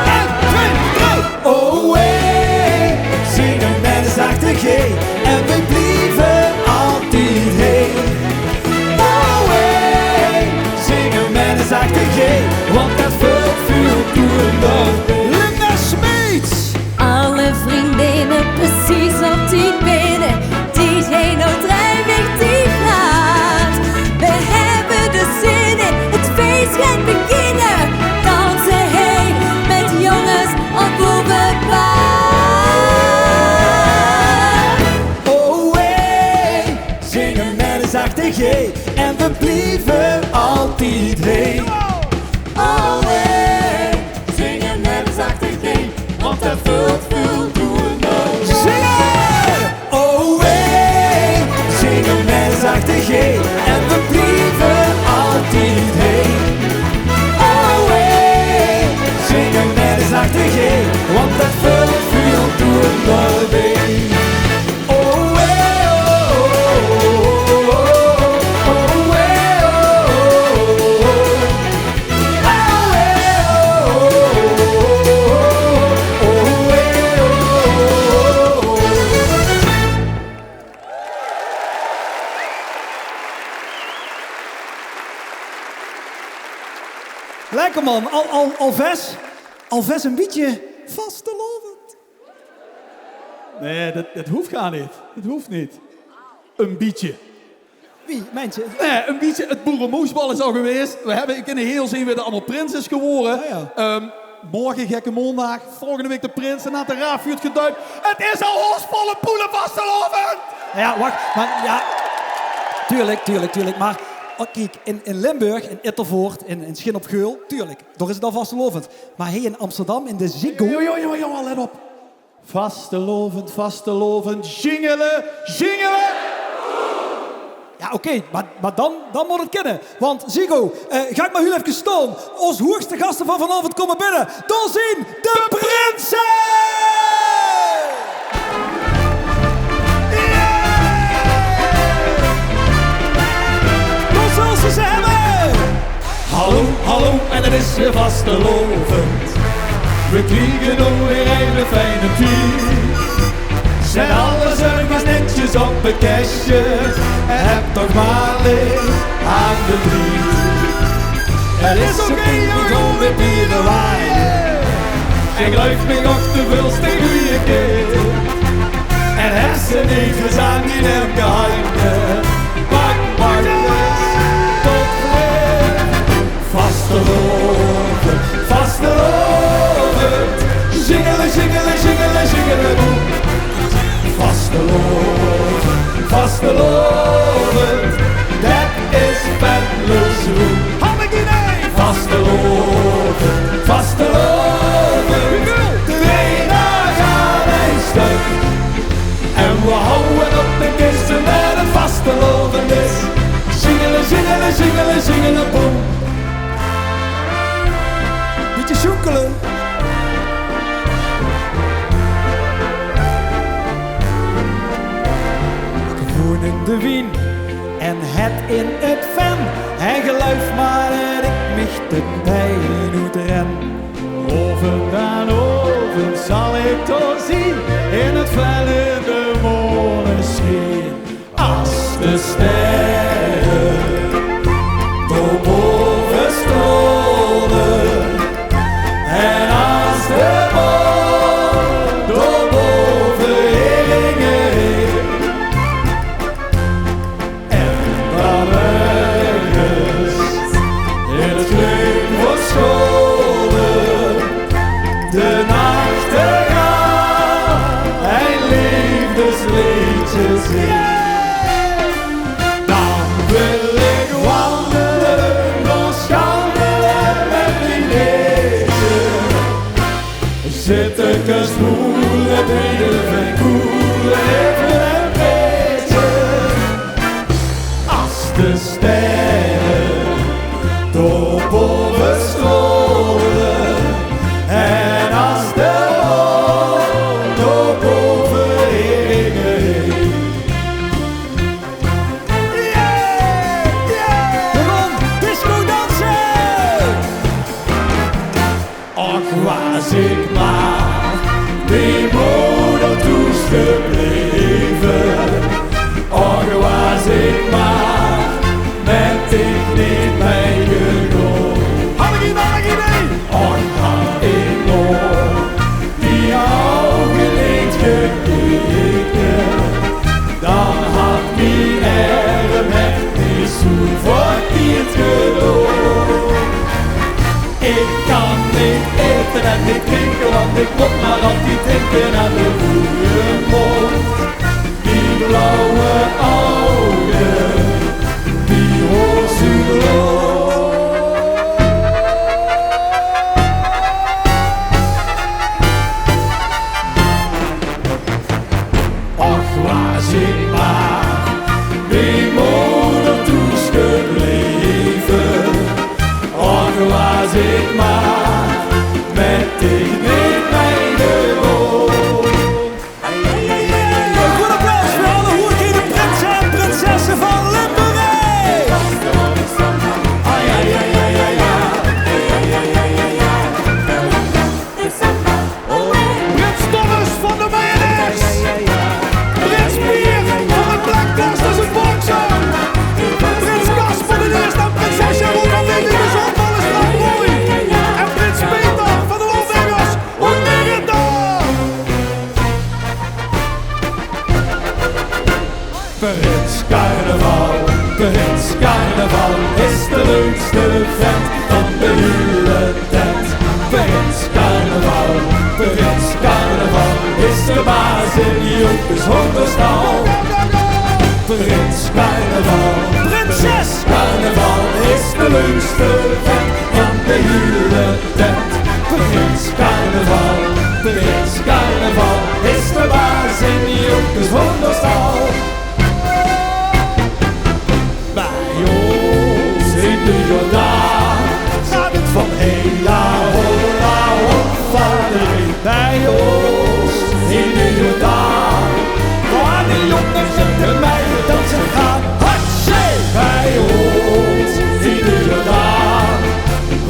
1, 2, 3. Oh hey, zingen met een zachte G en we blijven altijd hey. Oh hey, zingen met een zachte G, want dat vult veel toeren. Linda Smeets! Alle vriendinnen precies op die binnen. DJ No Drijweg die praat. We hebben de zin in, het feest gaat beginnen. Dansen heen met jongens op bovenpaard. Oh hey, zingen met een zachte G en we blijven altijd hey. Oh hey, zingen met een zachte G, want dat vult veel doen nog. Zingen! Oh hey, zingen met een zachte G en we blijven altijd hey. Oh hey, zingen met een zachte G, want dat vult veel doen nog bij. Oh hey, oh, oh, oh, oh, hey, oh, oh, oh. Oh hey, oh, oh, oh, oh, hey, oh, lekker man. Alves een beetje vastelovend. Nee, dat hoeft gar niet. Dat hoeft niet. Een beetje. Wie? Mensen? Nee, een beetje. Het boerenmoesbal is al geweest. We hebben in de heel zien weer allemaal prinses geworden. Morgen gekke maandag. Volgende week de prins. En na de raafvuurt geduid. Het is al horsvolle poelen vastelovend. Ja, wacht. Maar ja... Tuurlijk. Maar kijk, in Limburg, in Ittervoort, in Schin op Geul, tuurlijk. Daar is het al vastelovend. Maar hier in Amsterdam, in de Ziggo... Jongen, let op. Vastelovend. Jingelen. Ja, oké, maar dan moet het kennen. Want Ziggo, ga ik maar heel even staan. Ons hoogste gasten van vanavond komen binnen. Dan zien de prinsen! Wat zal ze hebben? Hallo, en het is weer vastelovend. We kriegen alweer een fijne tier. Zijn alle zuigers netjes op een kastje. Heb toch maar licht aan de drie. Het is oké, we gaan weer bieren waaien. Ik luik me op de vulste goeie keer. En hersenevens aan die elke handen. Pak, tot weer. Vastelovend. Zingelen, boem. Vastelovend, dat is Venlo's roem. Vastelovend, twee dagen een stuk. En we houden op de kisten met het vastelovend is. Zingelen, boem. Beetje zoekelen. In de wien en het in het ven. En geluif maar en ik mich de pijn uit ren. Over zal ik toch zien in het felle de molenschijn. Als de sterren door boven strolen en als de maan door boven hingen heen. En dan ergens in het klink van scholen de nachtegaal een liefdesliedje zingt. Dan wil ik wandelen, nog schandelen met die nezen. Zitten kastmoelen, bieden en koelen, even een beetje. Als de sterren door boven strolen en als de maan door boven hingen heen. We gaan disco dansen! Och, was ik maar die moeder toes gebleven. Och, was ik maar met ik niet meegegaan. Had ik idee? Och, had ik nog die ogen niet gekeken, dan had mijn erm het niet zo verkeerd gedaan. Ik kan niet eten en niet drinken, want ik moet maar altijd denken aan de goede mond. Die blauwe ogen, die rozenbloed. Och, was ik maar die moeder toes gebleven. Och, was ik maar met ik niet meegegaan. Een goed applaus voor alle hoeren Prins Carnaval, Prins Carnaval is de leukste vent van de hele tent. Prins Carnaval, Prins Carnaval is de baas in Joepes hondenstal. Prins Carnaval, Prinses Carnaval is de leukste vent van de hele tent. Prins Carnaval, Prins Carnaval is de baas in Joepes hondenstal. Bij ons in de Jordaan gaat het van hela hola opvallering. Bij ons in de Jordaan, waar de jongens en de meiden dansen gaan. Hatsje! Bij ons in de Jordaan,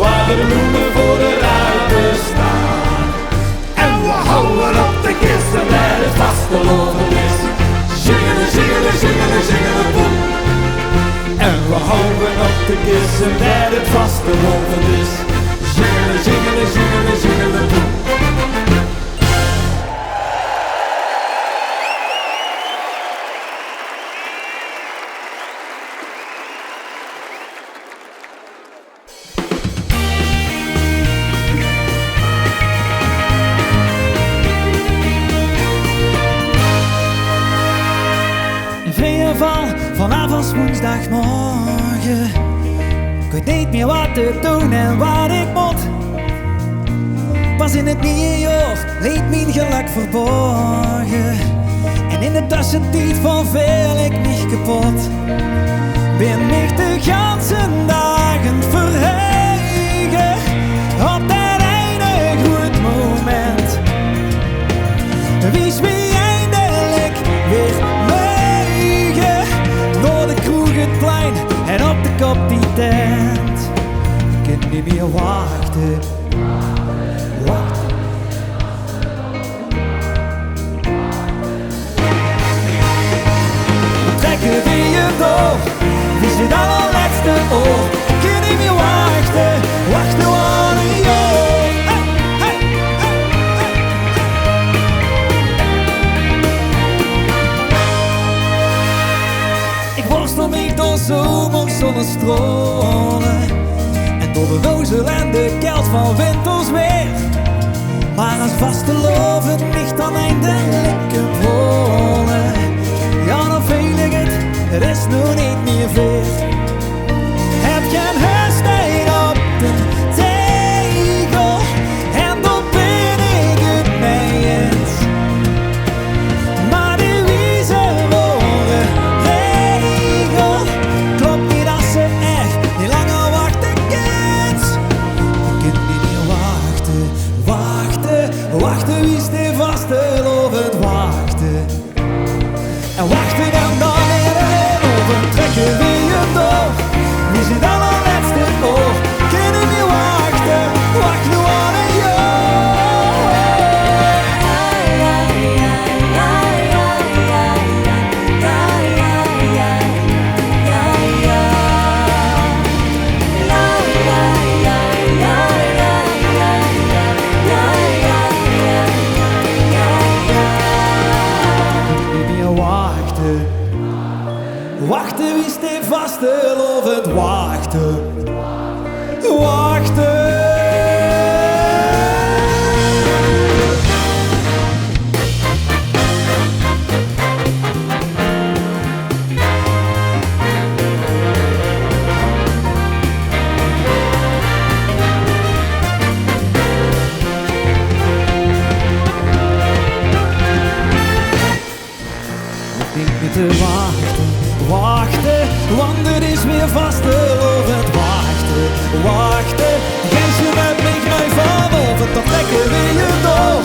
waar de bloemen voor de ruiten staan. En we houden op de kisten met het vasteloven is. Zingelen, zingelen, zingelen, zingelen, boem. En we houden op de kissen met het vaste loven is. Zingelen, zingelen, zingelen, zingelen, boem. In vrije val vanavond woensdagmorgen. Ik weet niet meer wat te doen en wat ik moet. Pas in het nieuwe jaar leed mijn geluk verborgen. En in de tussentijd van veel ik niet kapot. Ben ik de ganse dagen verhegen op dat ene goed moment. Wies wie eindelijk weer wegen door de kroeg het plein en op de kop die tent. Ik kan niet meer wachten. Wachten. Trekken we je door, wie zit al al laatste oor. Ik kan niet meer wachten, wachten aan een jaar. Hey, hey, hey, hey, hey. Ik worstel me door zomers zonnestralen en door de rozen en de kelt van winters weer. Maar als vasteloven niet dan eindelijk een wonen, ja dan veel ik het is nog niet meer veel. Heb je een huisstijd op de tegel en dan ben ik het mee eens. Maar de wiezen worden regel, klopt niet als ze echt niet langer wachten kent. Ik kan niet meer wachten, wachten, wachten, wie is de vastelovend wachten. En wachten en dan weer over, trekken we je door. Wie zit al al laatste oor, kunnen we wachten, wacht nu aan een wachten, wie steekt vastelovend wachten, wachten. Ik denk niet te wachten, wachten, want er is weer vastelovend wachten, wachten. Gij je met mij mij vanavond, dan trekken we je door.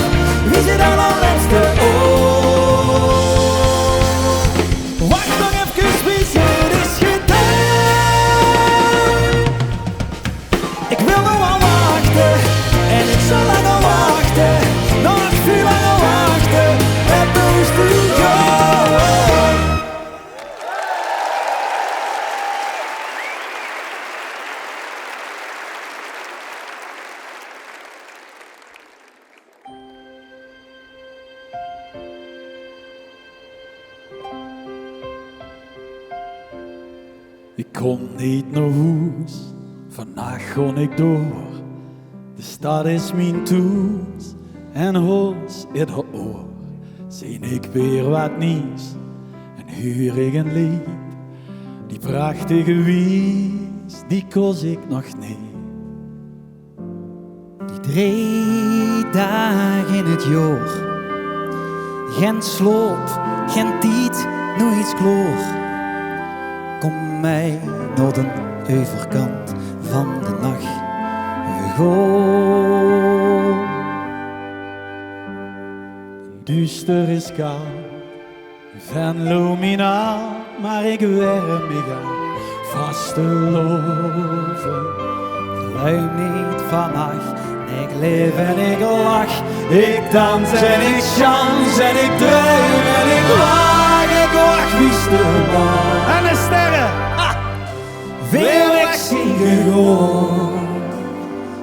Wie zit al al laatste oor? Wacht nog even, wie het is gedaan. Ik wil nog wel wachten, en ik zal langer wachten, nog veel langer wachten, met de hoest te gaan. kon niet naar huis, vannacht kon ik door. De stad is mijn thuis en huis in haar oor. Zie ik weer wat nieuws en huur ik een lied. Die prachtige wies, die koos ik nog niet. Die 3 dagen in het jaar, geen sloop, geen tijd, nooit kloor. Kom mij naar de overkant van de nacht, we gaan. Duister is koud, van lumina, maar ik werm me aan vaste loven. Luim niet vannacht, ik leef en ik lach. Ik dans en ik chance en ik druim en ik wacht wie de man. En de sterren! Wil ik zingen gewoon.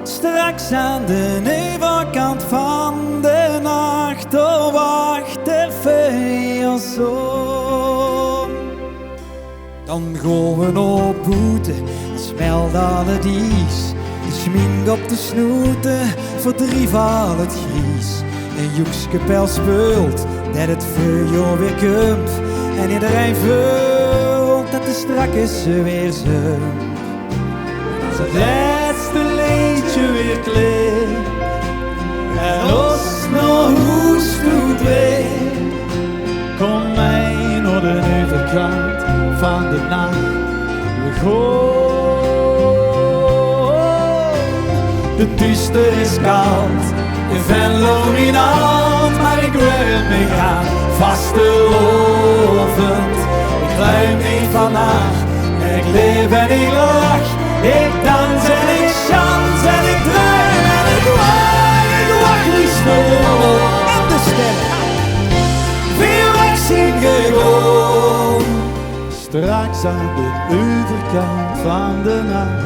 Straks aan de overkant van de nacht, oh wacht even zo. Dan gaan we op boete, smelt alle dies. De schmink op de snoeten, verdrief al het gries. Een joekskapel speelt, dat het vuur weer komt. En iedereen voelt dat de strak is weer zumt. Als het laatste liedje weer klinkt en ons nog hoest doet weer, Kom mij naar de overkant van de nacht, we gaan. de duister is koud, in Venlo in hand, maar ik werp me aan, vastelovend. Ik luim niet vannacht, ik leef en ik lach, ik dans en ik chans en ik druim en ik wacht niet stil in de sterren. Veel ik zing gewoon. Straks aan de overkant van de nacht,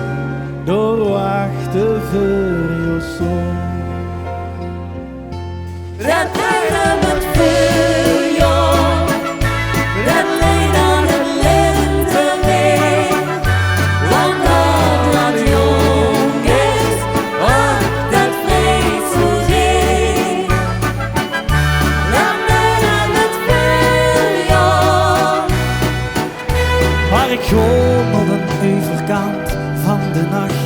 doorwachten voor je zon. Dat lijden met veel jong, dat leed aan het lenteweer. Want dat wat jong is, oh, dat vreet zo zeer. Dat lijden met veel jong. Maar ik ga op een overkant van de nacht,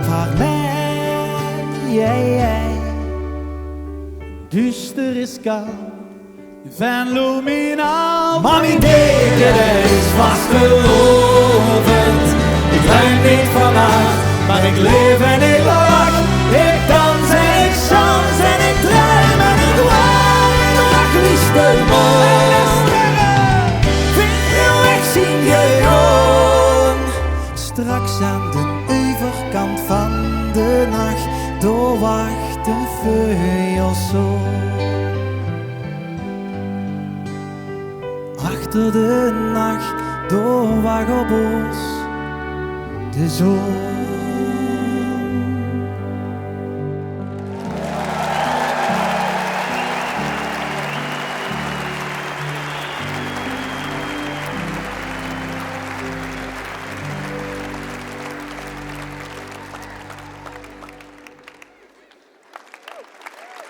vaar mij, jij. Duister is koud, van luminaal. Mami deken is vastelovend. Ik luim niet vannacht, maar ik leef en ik lach. Ik dans en ik chans en ik druim en ik wacht wie steun mocht. Veel ik zing je gewoon. Straks aan de overkant van de nacht, doorwacht een veuil zo. Achter de nacht, doorwacht op ons de zon.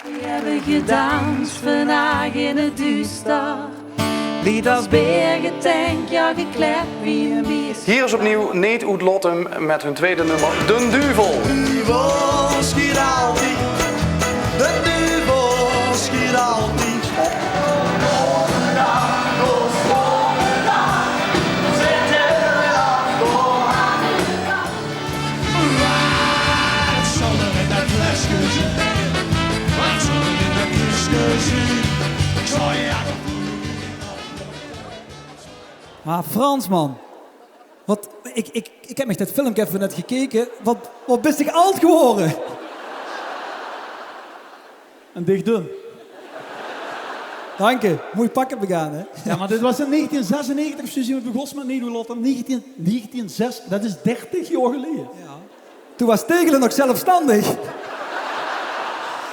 We hebben gedanst vandaag in het duister. Lied als bergetank, ja geklept wie een bies. Hier is opnieuw Neet Oet Lottem met hun tweede nummer, De Duvel. Duvel schiet altijd, de duvel schiet altijd. Wat zal er in dat flesje zijn? Wat zal er in dat flesje zijn? Ik zal je Maar Frans, man. Wat, ik heb met dat filmpje even net gekeken. Wat best ik oud geworden? En dicht doen. Dank je. Mooi pakken begaan, hè? Ja, maar dit was in 1996 of zo zien we begonnen met Neet Oet Lottem. 1906, dat is 30 jaar geleden. Toen was Tegelen nog zelfstandig.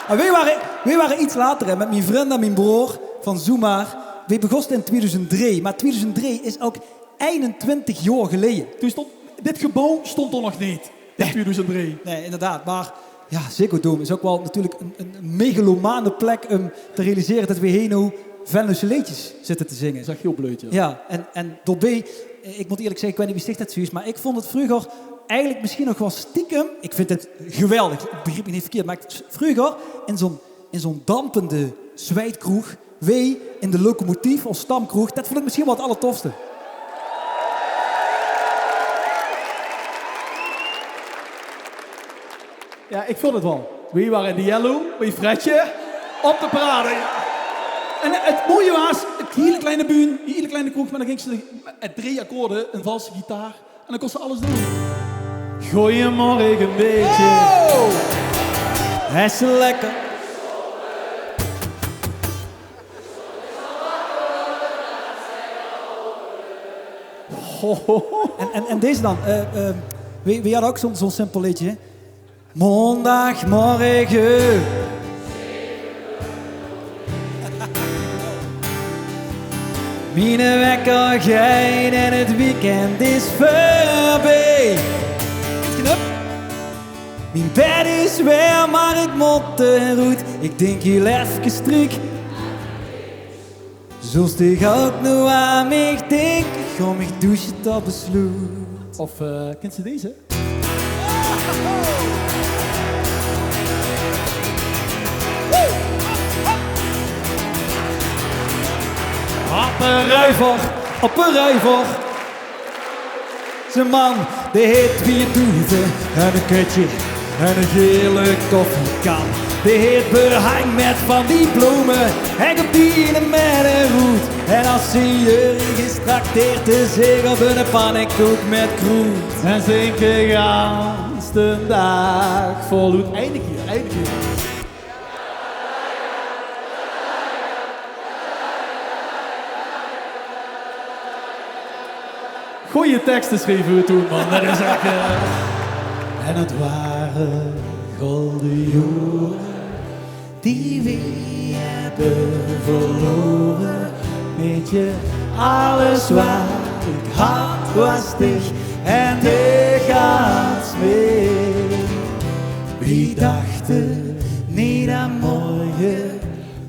En wij waren iets later, hè, met mijn vriend en mijn broer van Zoemaar. Wij begonnen in 2003, maar 2003 is ook 21 jaar geleden. Toen stond dit gebouw stond er nog niet in 2003. Nee, inderdaad. Maar ja, Ziggo Dome is ook wel natuurlijk een megalomane plek om te realiseren dat we hier nou Venlose liedjes zitten te zingen. Dat is echt heel bleut, ja. Ja, en door B, ik moet eerlijk zeggen, ik weet niet wie sticht dat zoiets, maar ik vond het vroeger eigenlijk misschien nog wel stiekem, ik vind het geweldig, ik begrijp me niet verkeerd, maar vroeger in zo'n dampende zwijtkroeg, wij in de locomotief als stamkroeg, dat vond ik misschien wel het allertofste. Ja, ik vond het wel. We waren in de Yellow, bij Fredje, op de parade. Ja. En het mooie was, een hele kleine buurt, een hele kleine kroeg, maar dan ging ze met 3 akkoorden, een valse gitaar, en dan kon ze alles doen. Goeiemorgen een beetje. Oh! Hij is lekker. En deze dan. We hadden ook zo'n simpel liedje. Maandagmorgen. Mijn wekker gaat en het weekend is voorbij. Knap. Mijn bed is weer, maar ik moet eruit. Ik denk heel even strik. Zoals ik ook nu aan mij denk, ik ga me douchen tot besluit. Of, kent ze deze? Op een rijver. Zijn man, die heet wie toeten en een kutje en een gele koffiekan. Die heet behang met van die bloemen en op die met een roet. En als ze je gestrakteerd is, zeg op een pannenkoek met kroet. En zinken gans de dag voluit. Eindig hier. Goeie teksten schreven we toen, man. Dat is echt... En het waren golden jaren die we hebben verloren. Weet je, alles wat ik had was dicht en de gaat mee. Wie dachten niet aan morgen,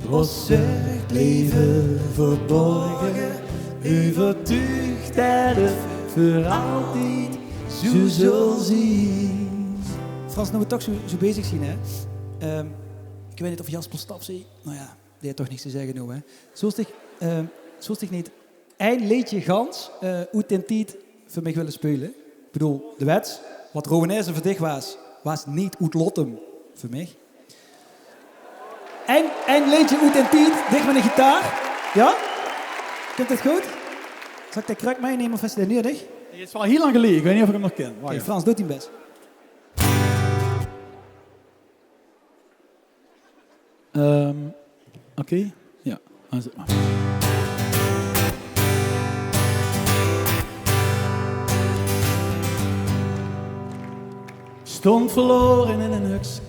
was het leven verborgen. Overtuigd dat het voor altijd zo zal zien. Frans, nou we toch zo bezig zien, hè. Ik weet niet of Jasper Stap zei. Nou ja, die heeft toch niks te zeggen nu, hè. Zoals ik niet een liedje gans uit den tijd voor mij willen spelen. Ik bedoel, de wet, wat Rowanese voor dich was niet uit Lottem voor mij. Een liedje uit den tijd, dicht met een gitaar. Ja? Komt het goed? Zal ik dat kruik meenemen of is het nu dicht? Het is wel heel lang geleden, ik weet niet of ik hem nog ken. Oké, Frans, doet hij best. Oké. Ja, aanzet maar. Stond verloren in een hux,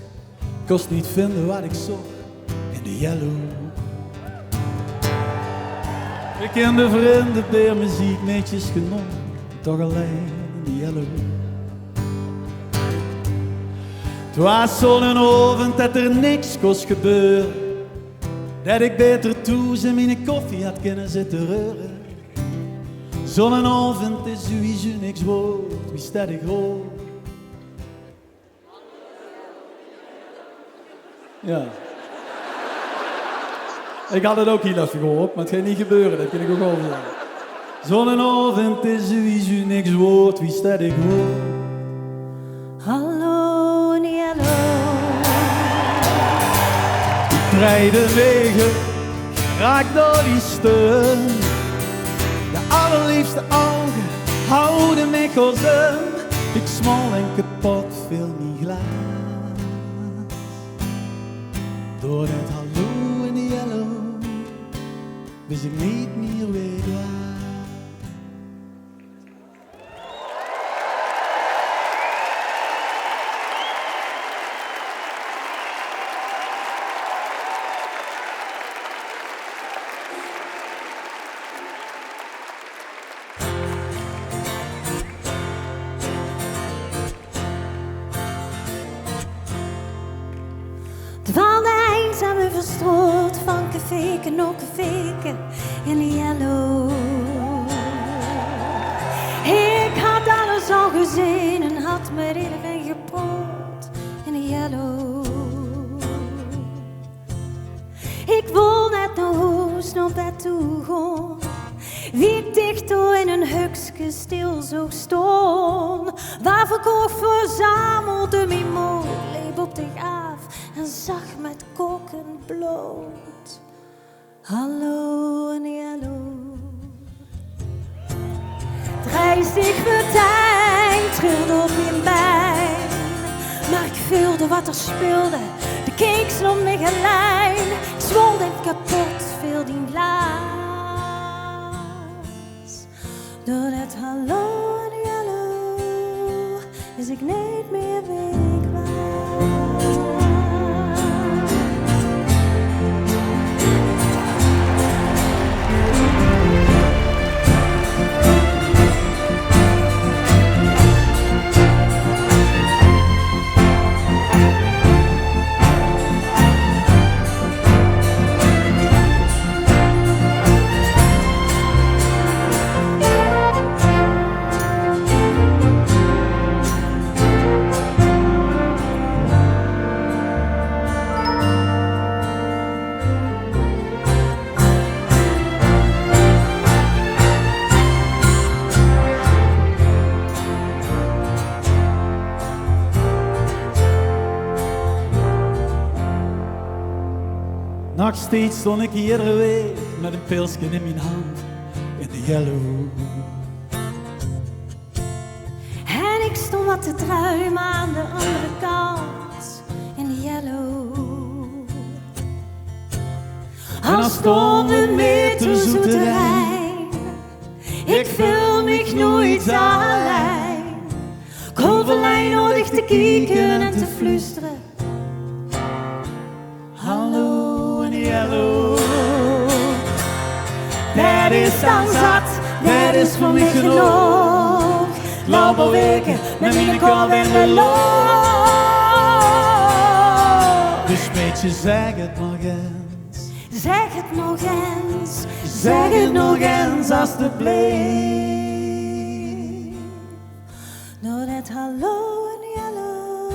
kost niet vinden wat ik zocht in de Yellow. Ik ken de vrienden bij muziek, meetjes genomen, toch alleen in de Yellow. Het was zo'n avond dat er niks kost gebeuren, dat ik beter toe in mijn koffie had kunnen zitten reuren. Zo'n avond is sowieso niks woord, wie staat ik hoor. Ja. Ik had het ook heel even gehoord, maar het gaat niet gebeuren, dat kan ik ook over zeggen. Zo'n avond is sowieso niks woord, wie staat ik hoor. Hallo, Niello. Ik rijd de wegen, raak door die steun. De allerliefste ogen houden mij kozen. Ik smal en kapot, veel niet glaas. Door het hallo in de Yellow wist ik niet meer weet waar. weken, ook weken in yellow. Ik had alles al gezien en had me iedereen gepoord in yellow. Ik wil net naar huis, naar bed toe gaan. Wie dicht in een hukske stil zo staan. Waar verkocht verzamelde mijn moed, leep op de af en zag met koken bloot. Hallo en yellow. Drijf zich vertijnd, trilde op mijn bijn. Maar ik voelde wat er speelde, de keek stond me gelijk. Ik zwol en kapot, veel die laag. Door het hallo en yellow is ik niet meer weekbaar. Nog steeds stond ik iedere week met een pilsje in mijn hand in de yellow. En ik stond wat te druimen aan de andere kant in de yellow. En stond een meter zoete wijn. Ik voel me nooit alleen. Ik hoef alleen nodig te kijken en te flusteren. Hallo en yellow. Dat is dan zat, dat is voor mij genoeg. Loop al weken met mijn kop in de loop. Dus beetje zeg het nog eens. Zeg het nog eens, Zeg het nog eens alstublieft. door het hallo en yellow,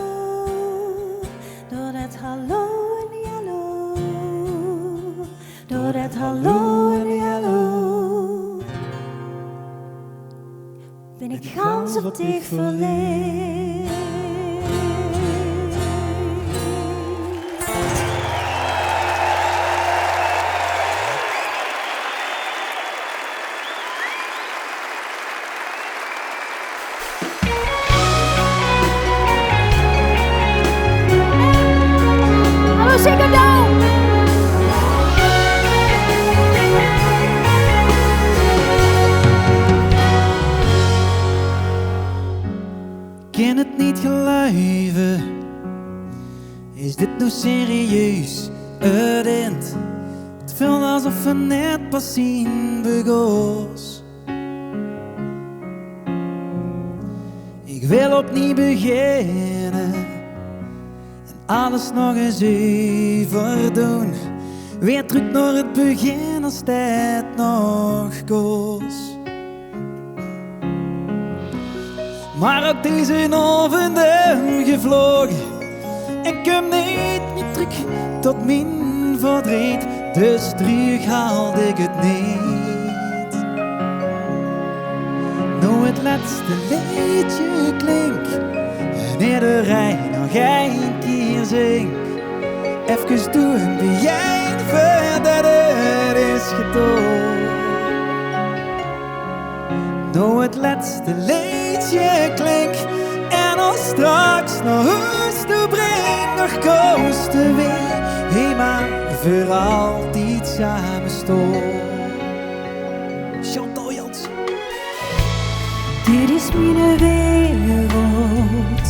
door het hallo en yellow, door het hallo en yellow, ben ik gans op dich verliefd. Hallo Ziggo-Dome! Kan het niet geloven, is dit nou serieus het eind? Het voelt alsof we net pas zien begoos. Ik wil opnieuw beginnen en alles nog eens overdoen. Weer terug naar het begin als tijd nog koos. Maar ook deze avond gevlogen en kom niet meer terug tot mijn verdriet. Dus terug haalde ik het niet. Nou het laatste liedje klinkt en iedereen nog een keer zingt. Even doen wie jij voordat het is gedaan. Nou het laatste liedje klinkt en als straks naar huis toe brengt nog kosten weer. Hey, maar voor altijd samen staan. Chantal Jans. Dit is mijn wereld,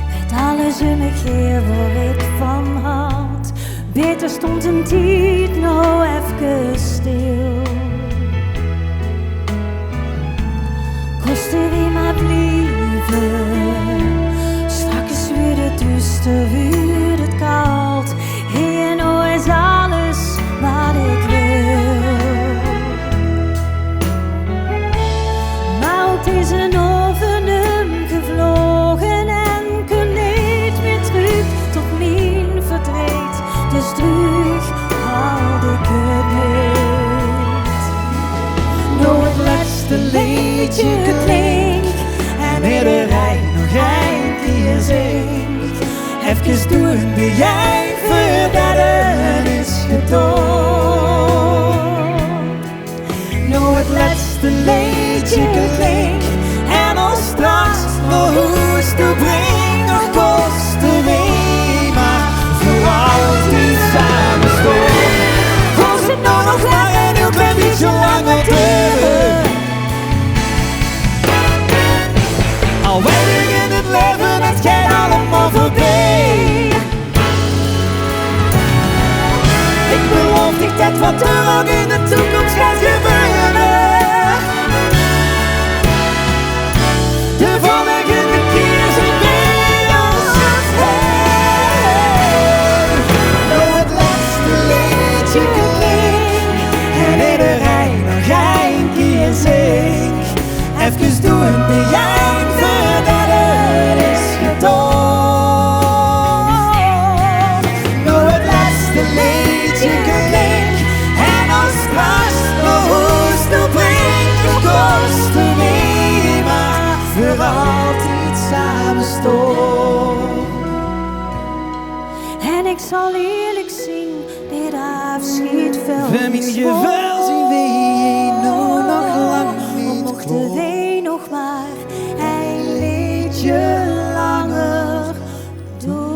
met alles in me geer waar ik van had. Beter stond een tijd nou even stil. Koste wie maar blijven, straks weer het duister, weer het koud. Hier nou is alles wat ik wil. even doen bij jij voordat het is gedaan. Nou het laatste liedje klinkt en al straks nog hoes te brengen, nog kosten mee, maar voor altijd samen staan. Was het nou nog lang en heel klein beetje langer duren. Al weinig in het leven, het gaat allemaal voorbij. Ik beloof niet dat wat er ook in de toekomst gaat gebeuren. De volgende keer zijn wij als het heen. Nou het laatste liedje klinkt en iedereen nog een keer zingt. Even doen bij jij voordat het is gedaan. Nou het laatste liedje klinkt en als straks nog hoest te brengt, nog kosten mee, maar voor altijd samen staan. En ik zal eerlijk zien, dit afschiet veel Voor mijn geval zien we hier nou nog lang niet mochten wij nog maar een liedje langer doen.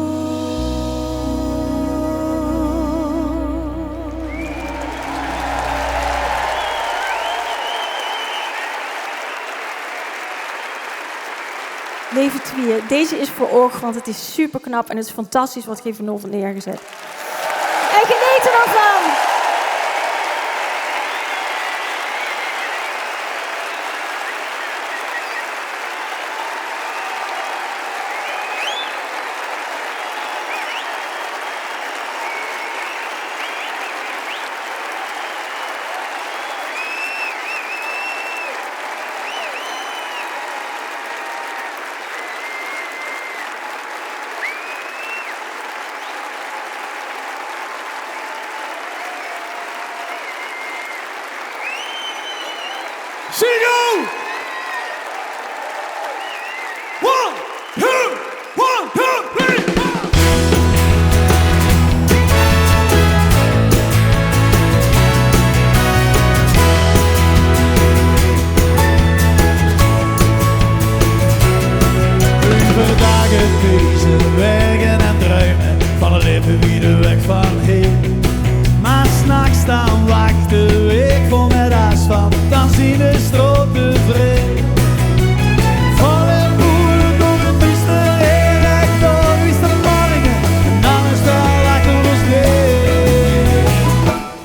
Leven 2, deze is voor oog, want het is super knap en het is fantastisch wat Geen van Over neergezet. En geniet er nog van! Single! 1, 2, 1, 2, 3. Dagen bezig, werken en druimen van een leven wie de weg van heen. Maar s'nachts dan wachten ik vol met asfalt, dan zien de stroten vreemd. Volle boeren door een piste heen, recht door wie is de morgen, en dan is het al achter ons neer.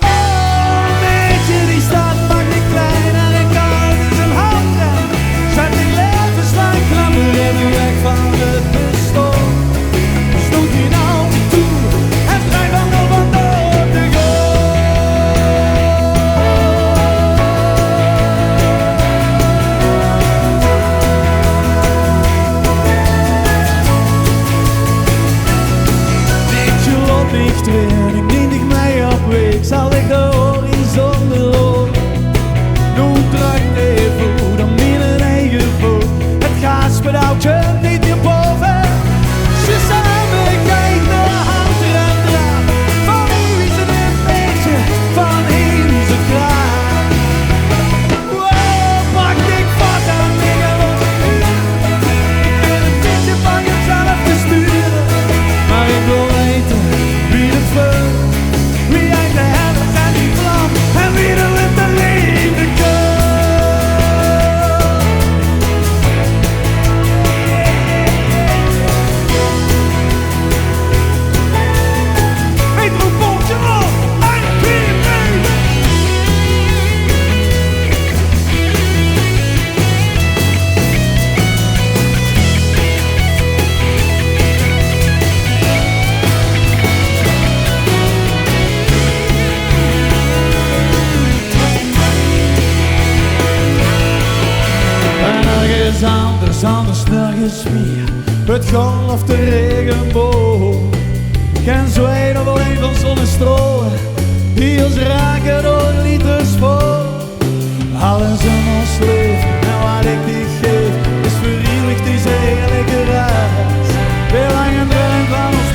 Oh, meisje die staat maakt niet klein en ik kan in zijn hand rennen. Zet ik leven slaan, klammer in de weg van het pistool. Stoot hij nou toe en draait dan nog wat door de goal. Nicht weer, ik neem dich mij op weg, zal ik de horizon beloven. Nu drukt even dan in een eigen boot, het gaspedaaltje niet meer boven. Ze samen kijkt naar hand en draad, van wie is het een beetje, van wie is het graag. Wow, pak ik vast aan dingen op, ik ben een beetje bang het zelf te sturen, maar ik wil weten. Wie uit de helft en die vlam en wie er met de liefde Metropooltje op, en weer mee. Anders nergens meer. Het golf de regenboog. Geen zweet of alleen van zonnestralen die ons raken door liters vol. Alles in ons leven en wat ik die geef is verheerlijkt deze heerlijke reis. Weer lang en ruim van ons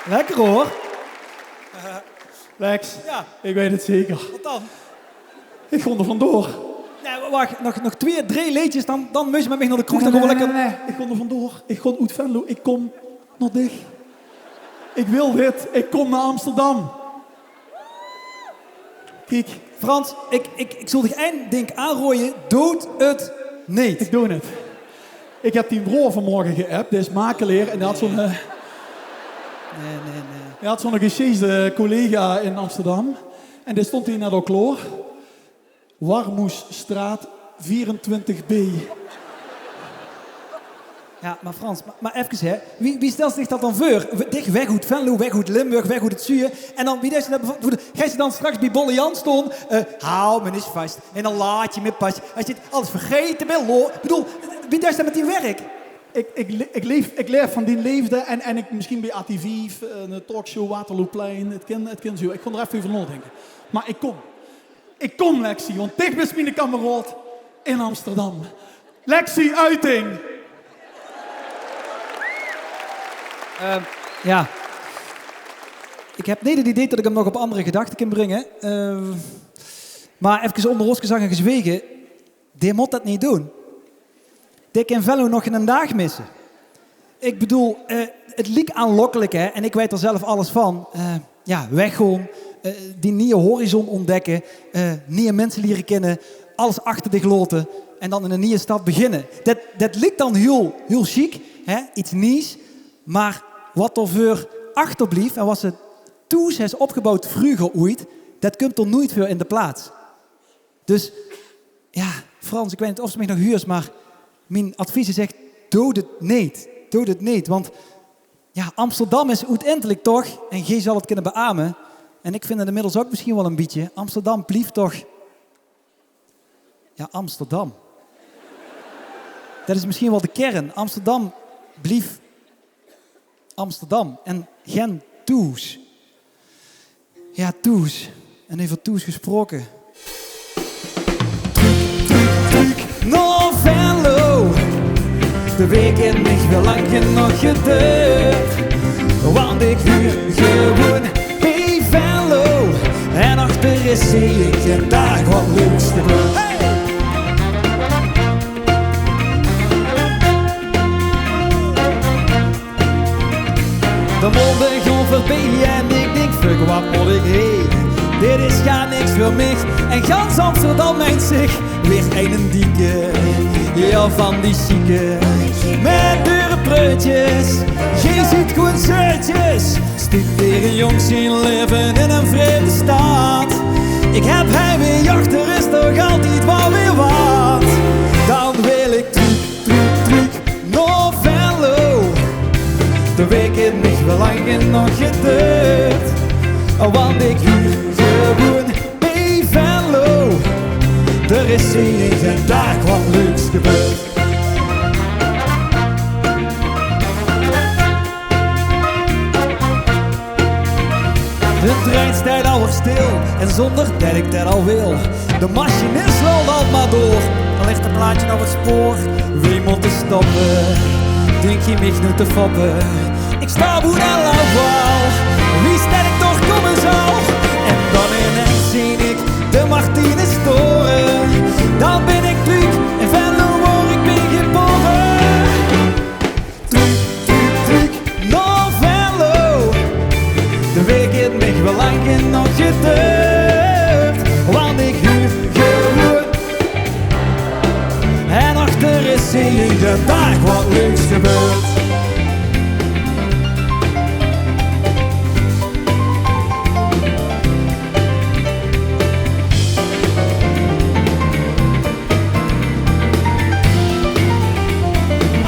Lekker hoor. Lex, Ja. ik weet het zeker. Wat dan? Ik kon er vandoor. Nee, wacht, nog 2, 3 liedjes, dan moet je met mij naar de kroeg. Dan gaan we lekker... Nee. Ik kon er vandoor. Ik kon uit Venlo. Ik kom naar dicht. Ik wil dit. Ik kom naar Amsterdam. Kijk, Frans, ik zal dich één ding aanrooien. Dood het niet. ik doe het. Ik heb die broer vanmorgen geappt. Die is makelaar en die had zo'n... Nee. Hij had zo'n gesjeesde collega in Amsterdam. En die stond hier net al klaar. Warmoesstraat 24B. Ja, maar Frans, maar even hè. Wie stelt zich dat dan voor? Dicht weg uit Venlo, weg uit Limburg, weg uit het Zuiden. En dan, wie is dat bijvoorbeeld? Ga je dan straks bij Bolle Jan staan? Hou me eens vast. En dan laat je me pas. Als je het alles vergeten wil, ik bedoel, wie is dat met die werk? Ik leef van die leefde en ik misschien bij ATV, een talkshow, Waterlooplein. Het kan zo. Ik kon er even over nadenken. Maar ik kom Lexie, want dicht is mijn kameraad in Amsterdam. Lexie Uiting. Ja. Ik heb niet het idee dat ik hem nog op andere gedachten kan brengen. Maar even onder ons gezang en gezwegen. Die moet dat niet doen. Die kan Venlo nog in een dag missen. Ik bedoel, het liep aanlokkelijk hè. En ik weet er zelf alles van. Weggaan. Die nieuwe horizon ontdekken. Nieuwe mensen leren kennen. Alles achter de gloten. En dan in een nieuwe stad beginnen. Dat liep dan heel chic. Hè? Iets nieuws. Maar wat er voor achterbleef en wat ze toen is opgebouwd vroeger ooit, dat komt er nooit voor in de plaats. Dus ja, Frans, ik weet niet of ze mij nog huurt, maar mijn advies is echt, doe het niet. Doe het niet, want ja, Amsterdam is uiteindelijk toch, en jij zal het kunnen beamen, en ik vind het inmiddels ook misschien wel een beetje, Amsterdam blieft toch, ja, Amsterdam. Dat is misschien wel de kern. Amsterdam blieft Amsterdam en geen Toes. Ja, Toes. En over Toes gesproken. Truc, no Venlo. De week in mij wel lang genoeg geduurd. Want ik huur gewoon bij Venlo. En achter is zie ik een dag wat leuks te doen. Hey! De monden gaan voorbij en ik denk, fuck, wat moet ik heen? Dit is ga niks voor mij. En gans Amsterdam meent zich weer een dieke. Ja, van die zieke. Met dure preutjes. Geen ziet gewoon zeutjes. Studeren jongens in leven in een vreemde staat. Ik heb heimwee achter, is toch altijd wel weer wat. Dan wil ik truc, no Venlo. De week in mij wel lang genoeg geduurd. Want ik huur gewoon bij Venlo. Er is een dag wat leuks gebeurd. De trein staat alweer stil en zonder dat ik dat al wil. De machinist loopt al maar door. Dan ligt een plaatje op het spoor. Wie moet er stoppen? Denk je mij nu te foppen? Ik sta boer en lauwbouw. Wie sterk toch komen zal? En dan ineens zie ik de Martinez toren. Dan ben ik Truc en Venlo waar ik ben geboren. Truc, no Venlo. De week in mij wel lang genoeg geduurd. Want ik huur gewoon. En achter is de dag wat leuks gebeurt.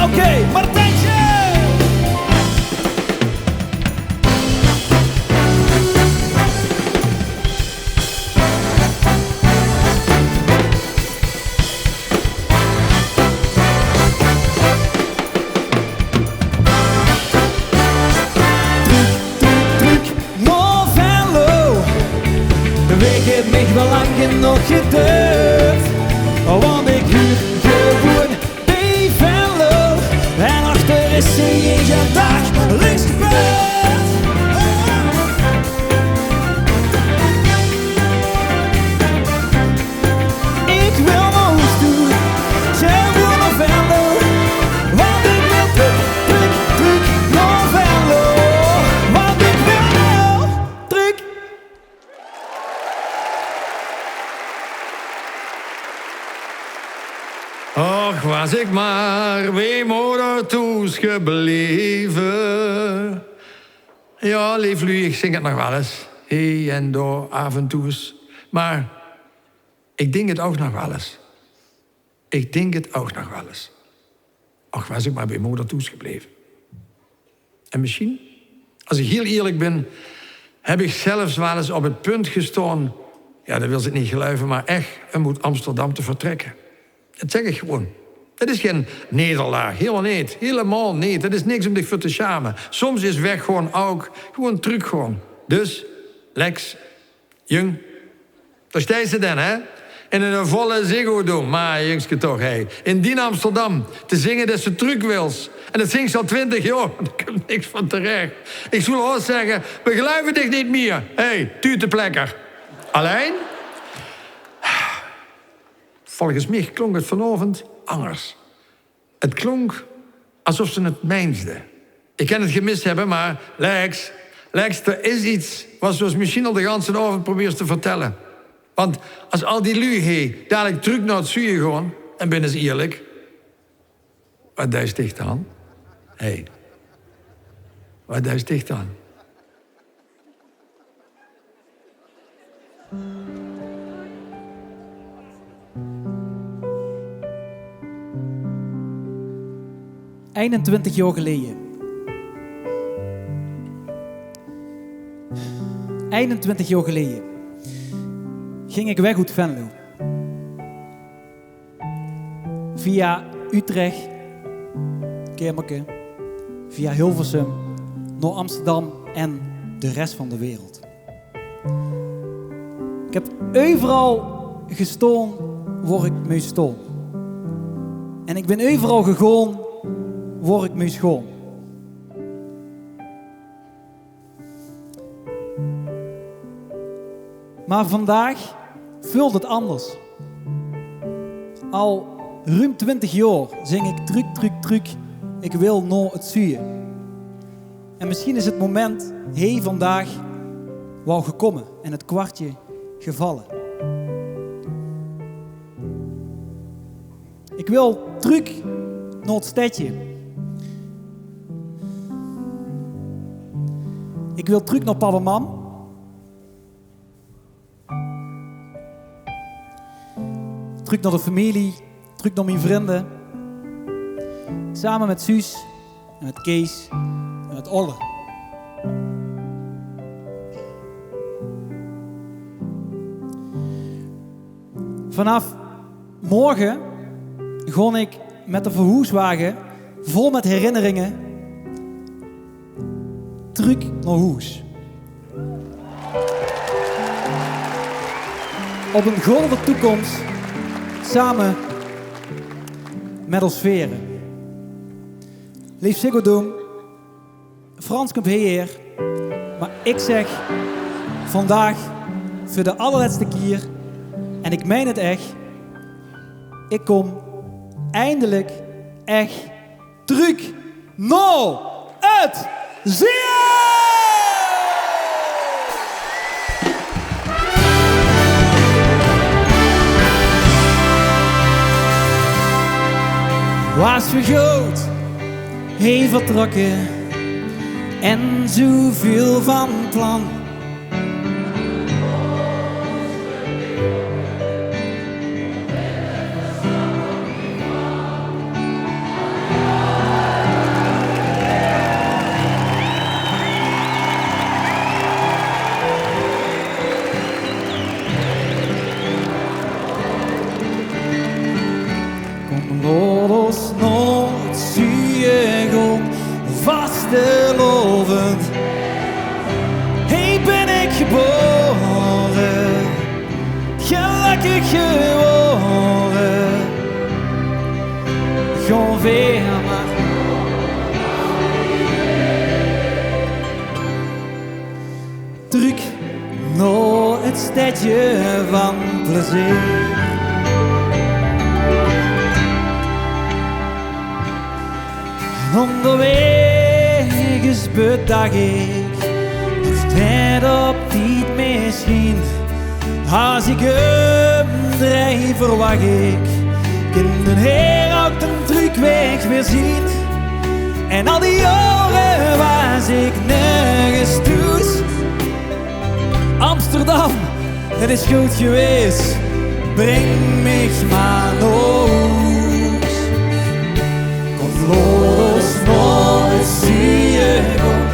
Oké, Martijntje! Truc, no Venlo. De week heeft mij wel lang genoeg geduurd. Want ik huur gewoon bij Venlo. En achter is een dag links gebeurd. Och, was ik maar weemoedig gebleven. Ja, lief Louis, ik zing het nog wel eens. Hey en door, af en toe eens. Maar ik denk het ook nog wel eens. Ik denk het ook nog wel eens. Och, was ik maar weemoedig gebleven. En misschien, als ik heel eerlijk ben, heb ik zelfs wel eens op het punt gestaan, ja, dat wil ze niet geloven, maar echt, uit Amsterdam te vertrekken. Dat zeg ik gewoon. Dat is geen nederlaag, helemaal niet. Dat is niks om zich voor te schamen. Soms is weg gewoon ook, gewoon terug gewoon. Dus, Lex, jong, daar sta je dan, hè? In een volle Ziggo Dome, maar jongske toch, hé. In Dien Amsterdam, te zingen dat ze terug wils. En dat zingt ze al 20 jaar, daar komt niks van terecht. Ik zou ook zeggen, we geloven dich niet meer. Hé, tuuteplekker. Alleen, volgens mij klonk het vanavond anders. Het klonk alsof ze het mijnsde. Ik kan het gemist hebben, maar Lex, er is iets wat ze misschien al de hele avond probeert te vertellen. Want als al die lui dadelijk terug naar het zuiden gaan, en ben eens eerlijk, wat duist dicht aan? Hé, wat duist dicht aan? ...21 jaar geleden. 21 jaar geleden ging ik weg uit Venlo. Via Utrecht, Kermeke, via Hilversum, naar Amsterdam en de rest van de wereld. Ik heb overal gestaan waar ik moest staan. En ik ben overal gegaan waar ik moest gaan. Maar vandaag voelt het anders. Al ruim 20 jaar zing ik truc, ik wil naar het zuiden. En misschien is het moment, vandaag, wou gekomen en het kwartje gevallen. Ik wil terug naar het stadje. Ik wil terug naar papa en mam. Terug naar de familie, terug naar mijn vrienden. Samen met Suus en met Kees en met Olle. Vanaf morgen ga ik met de verhuiswagen vol met herinneringen terug naar huis. Op een golden toekomst samen met ons veren. Lief Ziggo Dome, Frans komt hier, maar ik zeg vandaag voor de allerlaatste keer, en ik meen het echt, ik kom eindelijk echt terug naar het zuiden! Was vergroot, heel vertrokken en zoveel van plan. Vastelovend, hey ben ik geboren, gelukkig geworden, gewoon weer maar. Terug naar het stadje van plezier. Onderweg is bedag ik, nog net op tijd misschien. Als ik hem draai verwacht ik, Kinderen heer ook de Truckweg weer zien. En al die jaren was ik nergens thuis. Amsterdam, het is goed geweest. Breng mij maar naar huis. Kom los nooit zie je kom.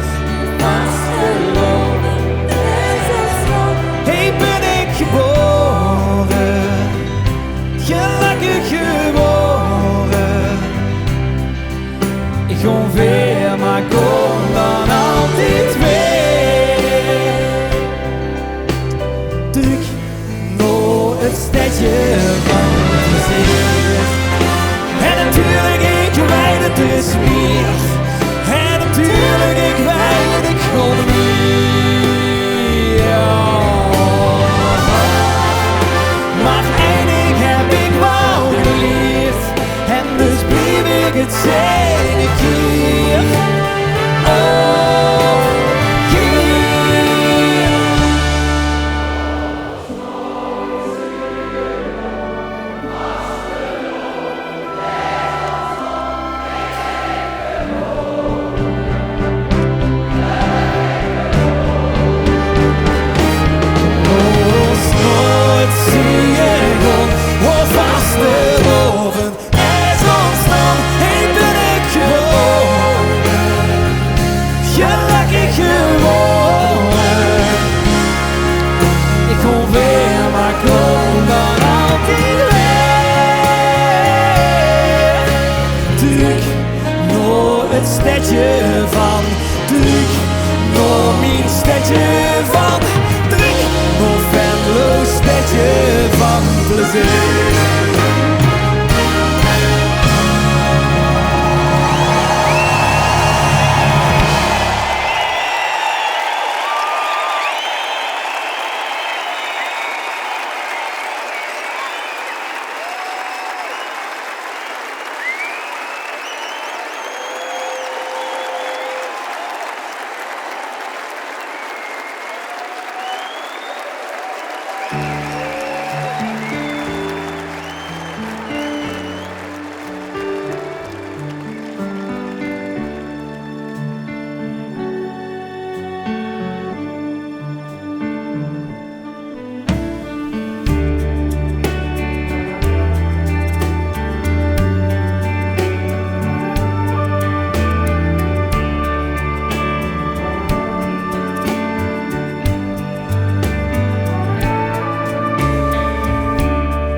Hey, ben ik geboren, gelukkig geboren. Ik kom weer, maar kom dan altijd weer. Druk nog het stedje van de zee. En natuurlijk ik wijd het is meer. En natuurlijk ik wijd ik gewoon meer. Maar eindelijk heb ik wel geleerd. En dus bleef ik het zijn een keer. Oh, stedje van Druk, nog mijn stedje van Druk, nog Venlo stedje van plezier.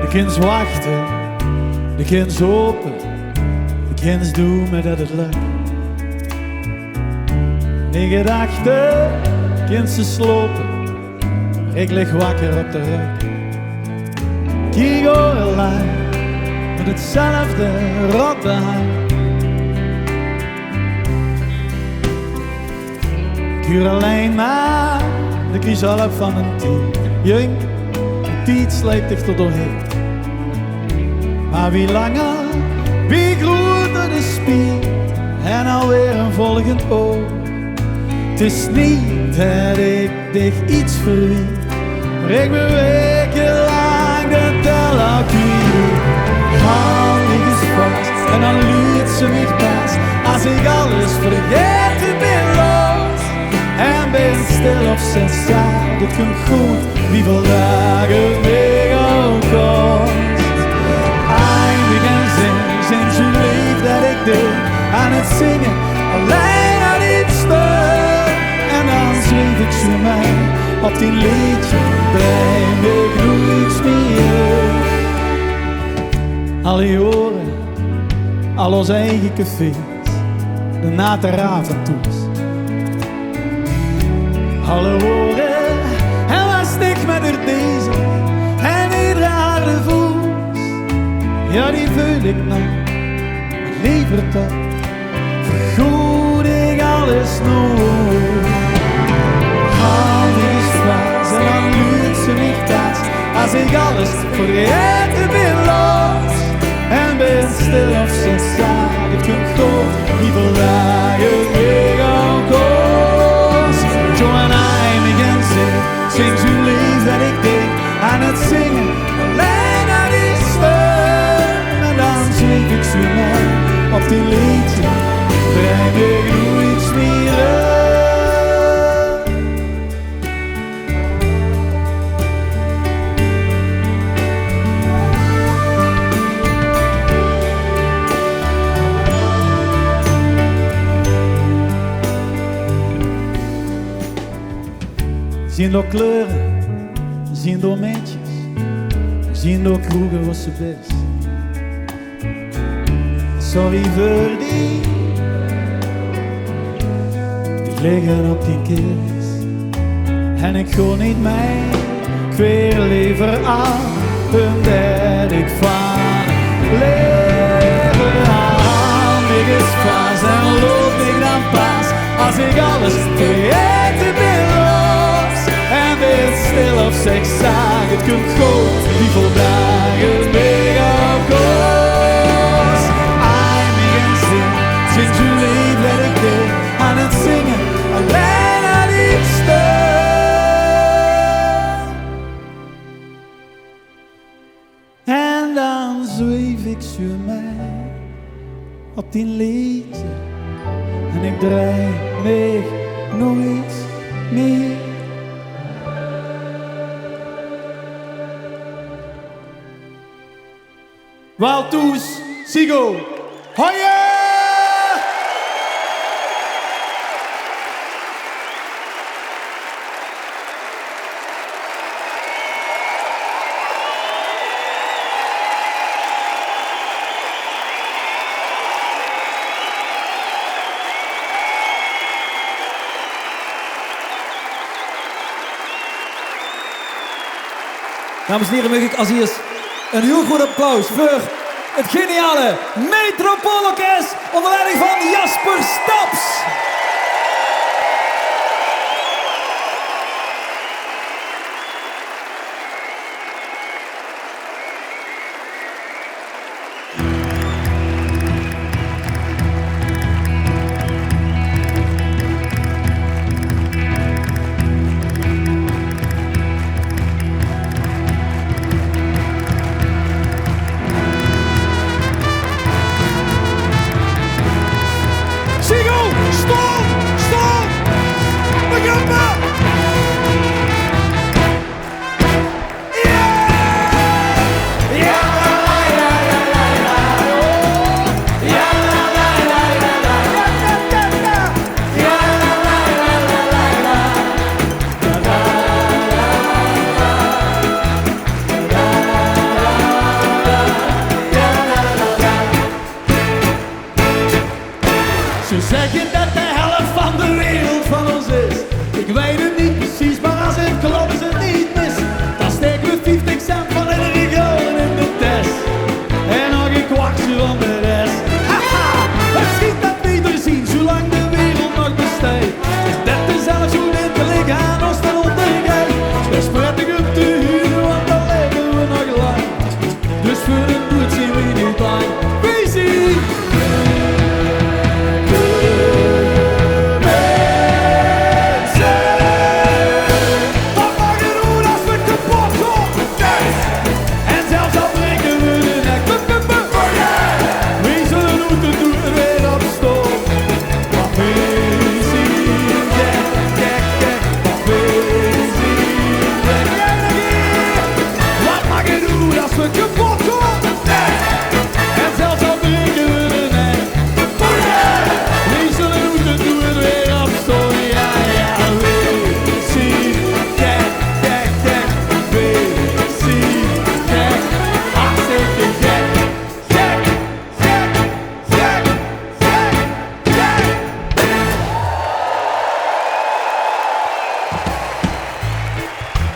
De kinds wachten, de kinds hopen, de kinds doen me dat het lukt. In gedachten, kinds ze slopen, ik lig wakker op de rug. Kijk oorlijn, met hetzelfde rotte haar. Ik huur alleen maar de kieshalf van een team. Jong, de tijd sleept dich er doorheen. Maar wie langer, wie groter de spier en alweer een volgend oor. Het is niet dat ik dich iets verliet, maar ik ben wekenlang de tel kwijt. Handig is vast en dan liet ze mij pas. Als ik alles vergeet, ben los en ben stil op 6 jaar. Het komt goed, wie vandaag het weer ook kost. Sinds u leef dat ik deed aan het zingen, alleen aan iets stuk. En dan zweef ik zo mij op die liedje, breng ik nooit meer. Alle horen, al onze eigen cafés, de nateravontoes. Alle horen, en was ik met haar deze, en iedere harde voet. Ja, die voel ik nog, maar liever dat vergoed ik alles nog. Handig is vast en dan lukt ze niet thuis. Als ik alles vergeten ben los en ben stil op 6 jaar. Het komt goed, die vandaag het weer gaan kost. Zo en hij me gaan zingen, zingt uw lief dat ik deed aan het zingen. Alleen aan die stem. ik zo mij op die liedje, breng ik nooit meer. Zien door kleuren, zien door meentjes, zien door kroegen was ze best. Sorry voor die liggen op die kist. En ik gooi niet mee, ik weer liever aan, een derde ik van leven aan. Ik is vast en loop ik dan pas, als ik alles vergeten ben. En weer stil of seks zag, het kunt goed, die vandaag het mega op koos. I'm in zin, sinds jullie ben ik weer aan het zingen, alleen aan die stem. En dan zweef ik zo mij op die liedje, en ik draai me nooit meer. Waltus, Sigo, hoie! Dames en heren, mag ik als eerst een heel goed applaus voor het geniale Metropoolorkest onder leiding van Jasper Staps. Ze zeggen dat de helft van de wereld van ons is. Ik weet het niet precies, maar als het klopt is het niet mis. Dan steken we 50 cent van iedere gulden in de test. En nog een kwartje van de rest. Haha, het schiet dat niet te zien, zolang de wereld nog bestaat. Is dat dezelfde zo intelligent als de ondergang. Het is prettig om te huren, want dan leven we nog lang. Dus voor de doet zien we niet lang. Busy!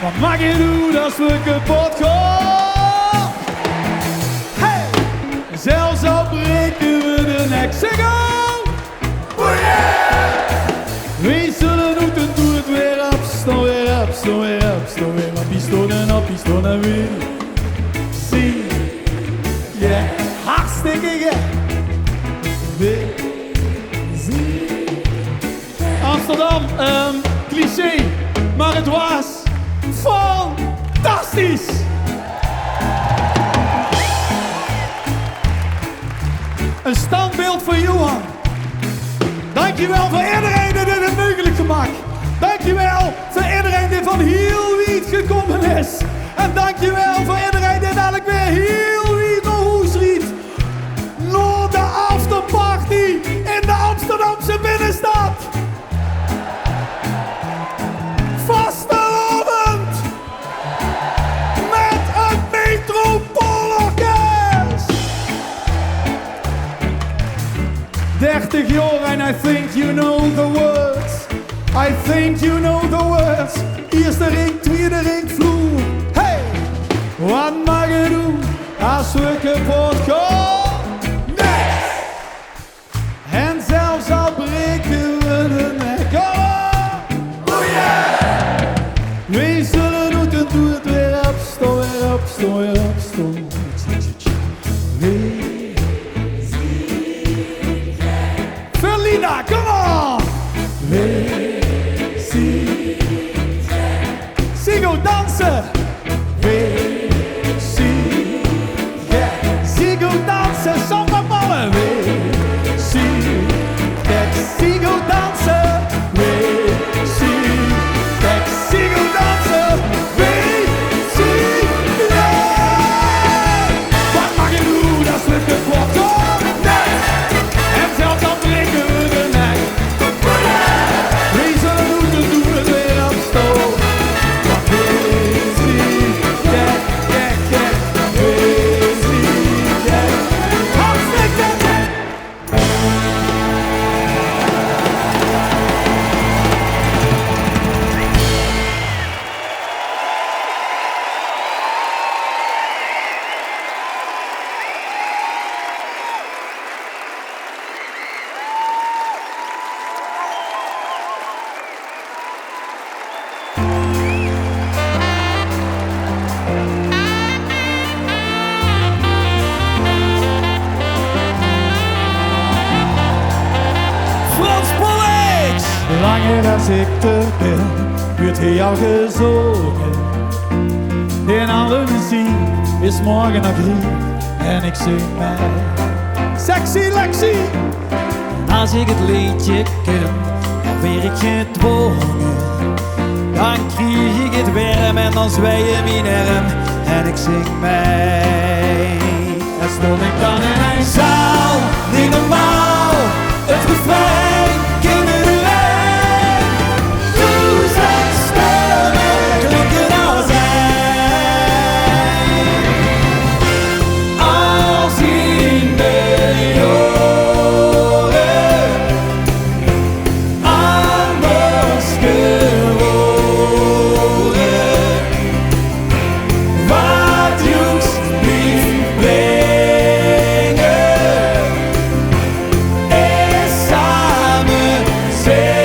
Wat mag je doen als we kapot gaan? Hey! Zelfs al breken we de nek, zeg al! Oh yeah! We zullen moeten doen het weer op, staan weer op, staan weer op, staan weer op, die stonden weer. Zie, yeah, hartstikke gek. Weer, zie. Amsterdam, cliché, maar het was fantastisch! Een standbeeld voor Johan. Dankjewel voor iedereen die dit heeft mogelijk gemaakt. Dankjewel voor iedereen die van heel wiet gekomen is. En dankjewel voor iedereen die dadelijk weer heel wiet naar huis riet. Naar de afterparty in de Amsterdamse binnenstad. Vastelavond met het Metropoolorkest. 30 jaar and I think you know the words. I think you know the words. Eerste ring, tweede ring, vloer. Hey, wat mag je doen als we kapot gaan? Niks! En zelfs al breken we de nek. Oh yeah! We zullen doen het weer opstaan, weer opstaan, weer opstaan. Verlina, come on! Sigo dansen! Sigo dansen, sommerballen! Sigo dansen! Sigo dansen! Wat mag je doen als we kapot gaan? Nee! En zelfs al breken we de nek. We zullen doen het weer op stoel. Want we zien gek, gek, gek. We zien gek. Hartstikke gek. Frans Pollux! Langer als ik er ben, wordt hij al gezongen. In alle muziek is morgen nog drie en ik zing mij Sexy Lexie. Als ik het liedje ken, dan weer ik gedwongen. Dan krijg ik het warm en dan zwijen mijn arm en ik zing mij. En stond ik dan in een zaal, niet normaal, het refrein ging er doorheen. Duizend stemmen klinken als één. Als in de oren, anders geworden. Wat joeks lief brengen, is samen zingen.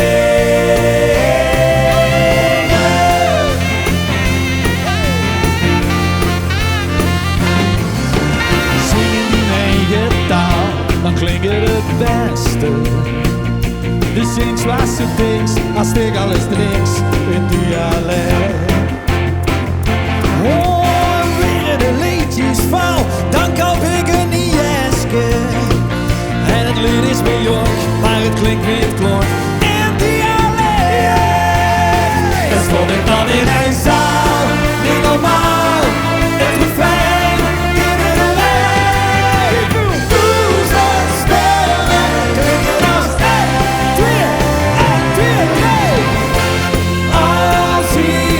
Zingen in eigen taal, dan klinkt het beste. Dus zing zwaarste dings, als ik alles drinks in dialect. Oh, weer de liedjes val, dan kan ik het niet esken. En het lied is weer jong, maar het klinkt weer klok in dialect. En stond ik dan in een zaal, niet normaal, het refrein in de lijn. Duizend stemmen klinken als één, twee, en twee, nee. Als hij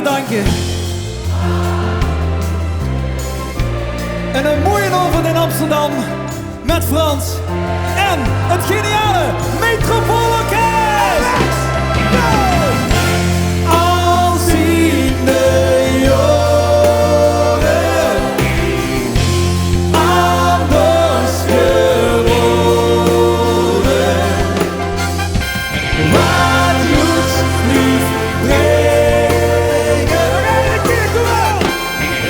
bedanken. En een mooie avond in Amsterdam met Frans en het geniale Metropoolorkest. Al zien de jaren anders geworden. Wat moet lief brengen?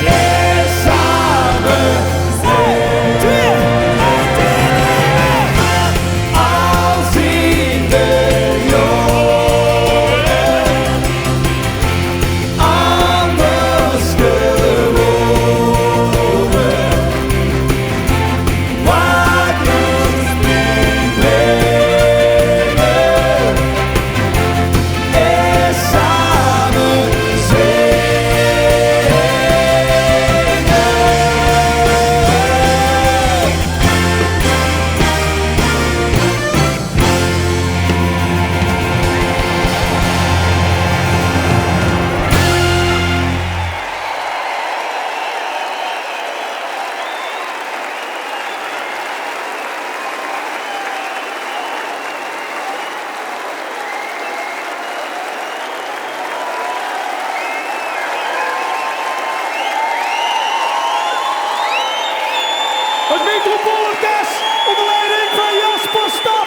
En samen al zien de jaren anders geworden. Wat moet lief brengen? En samen Het Metropoolorkest onder leiding van Jasper Stap.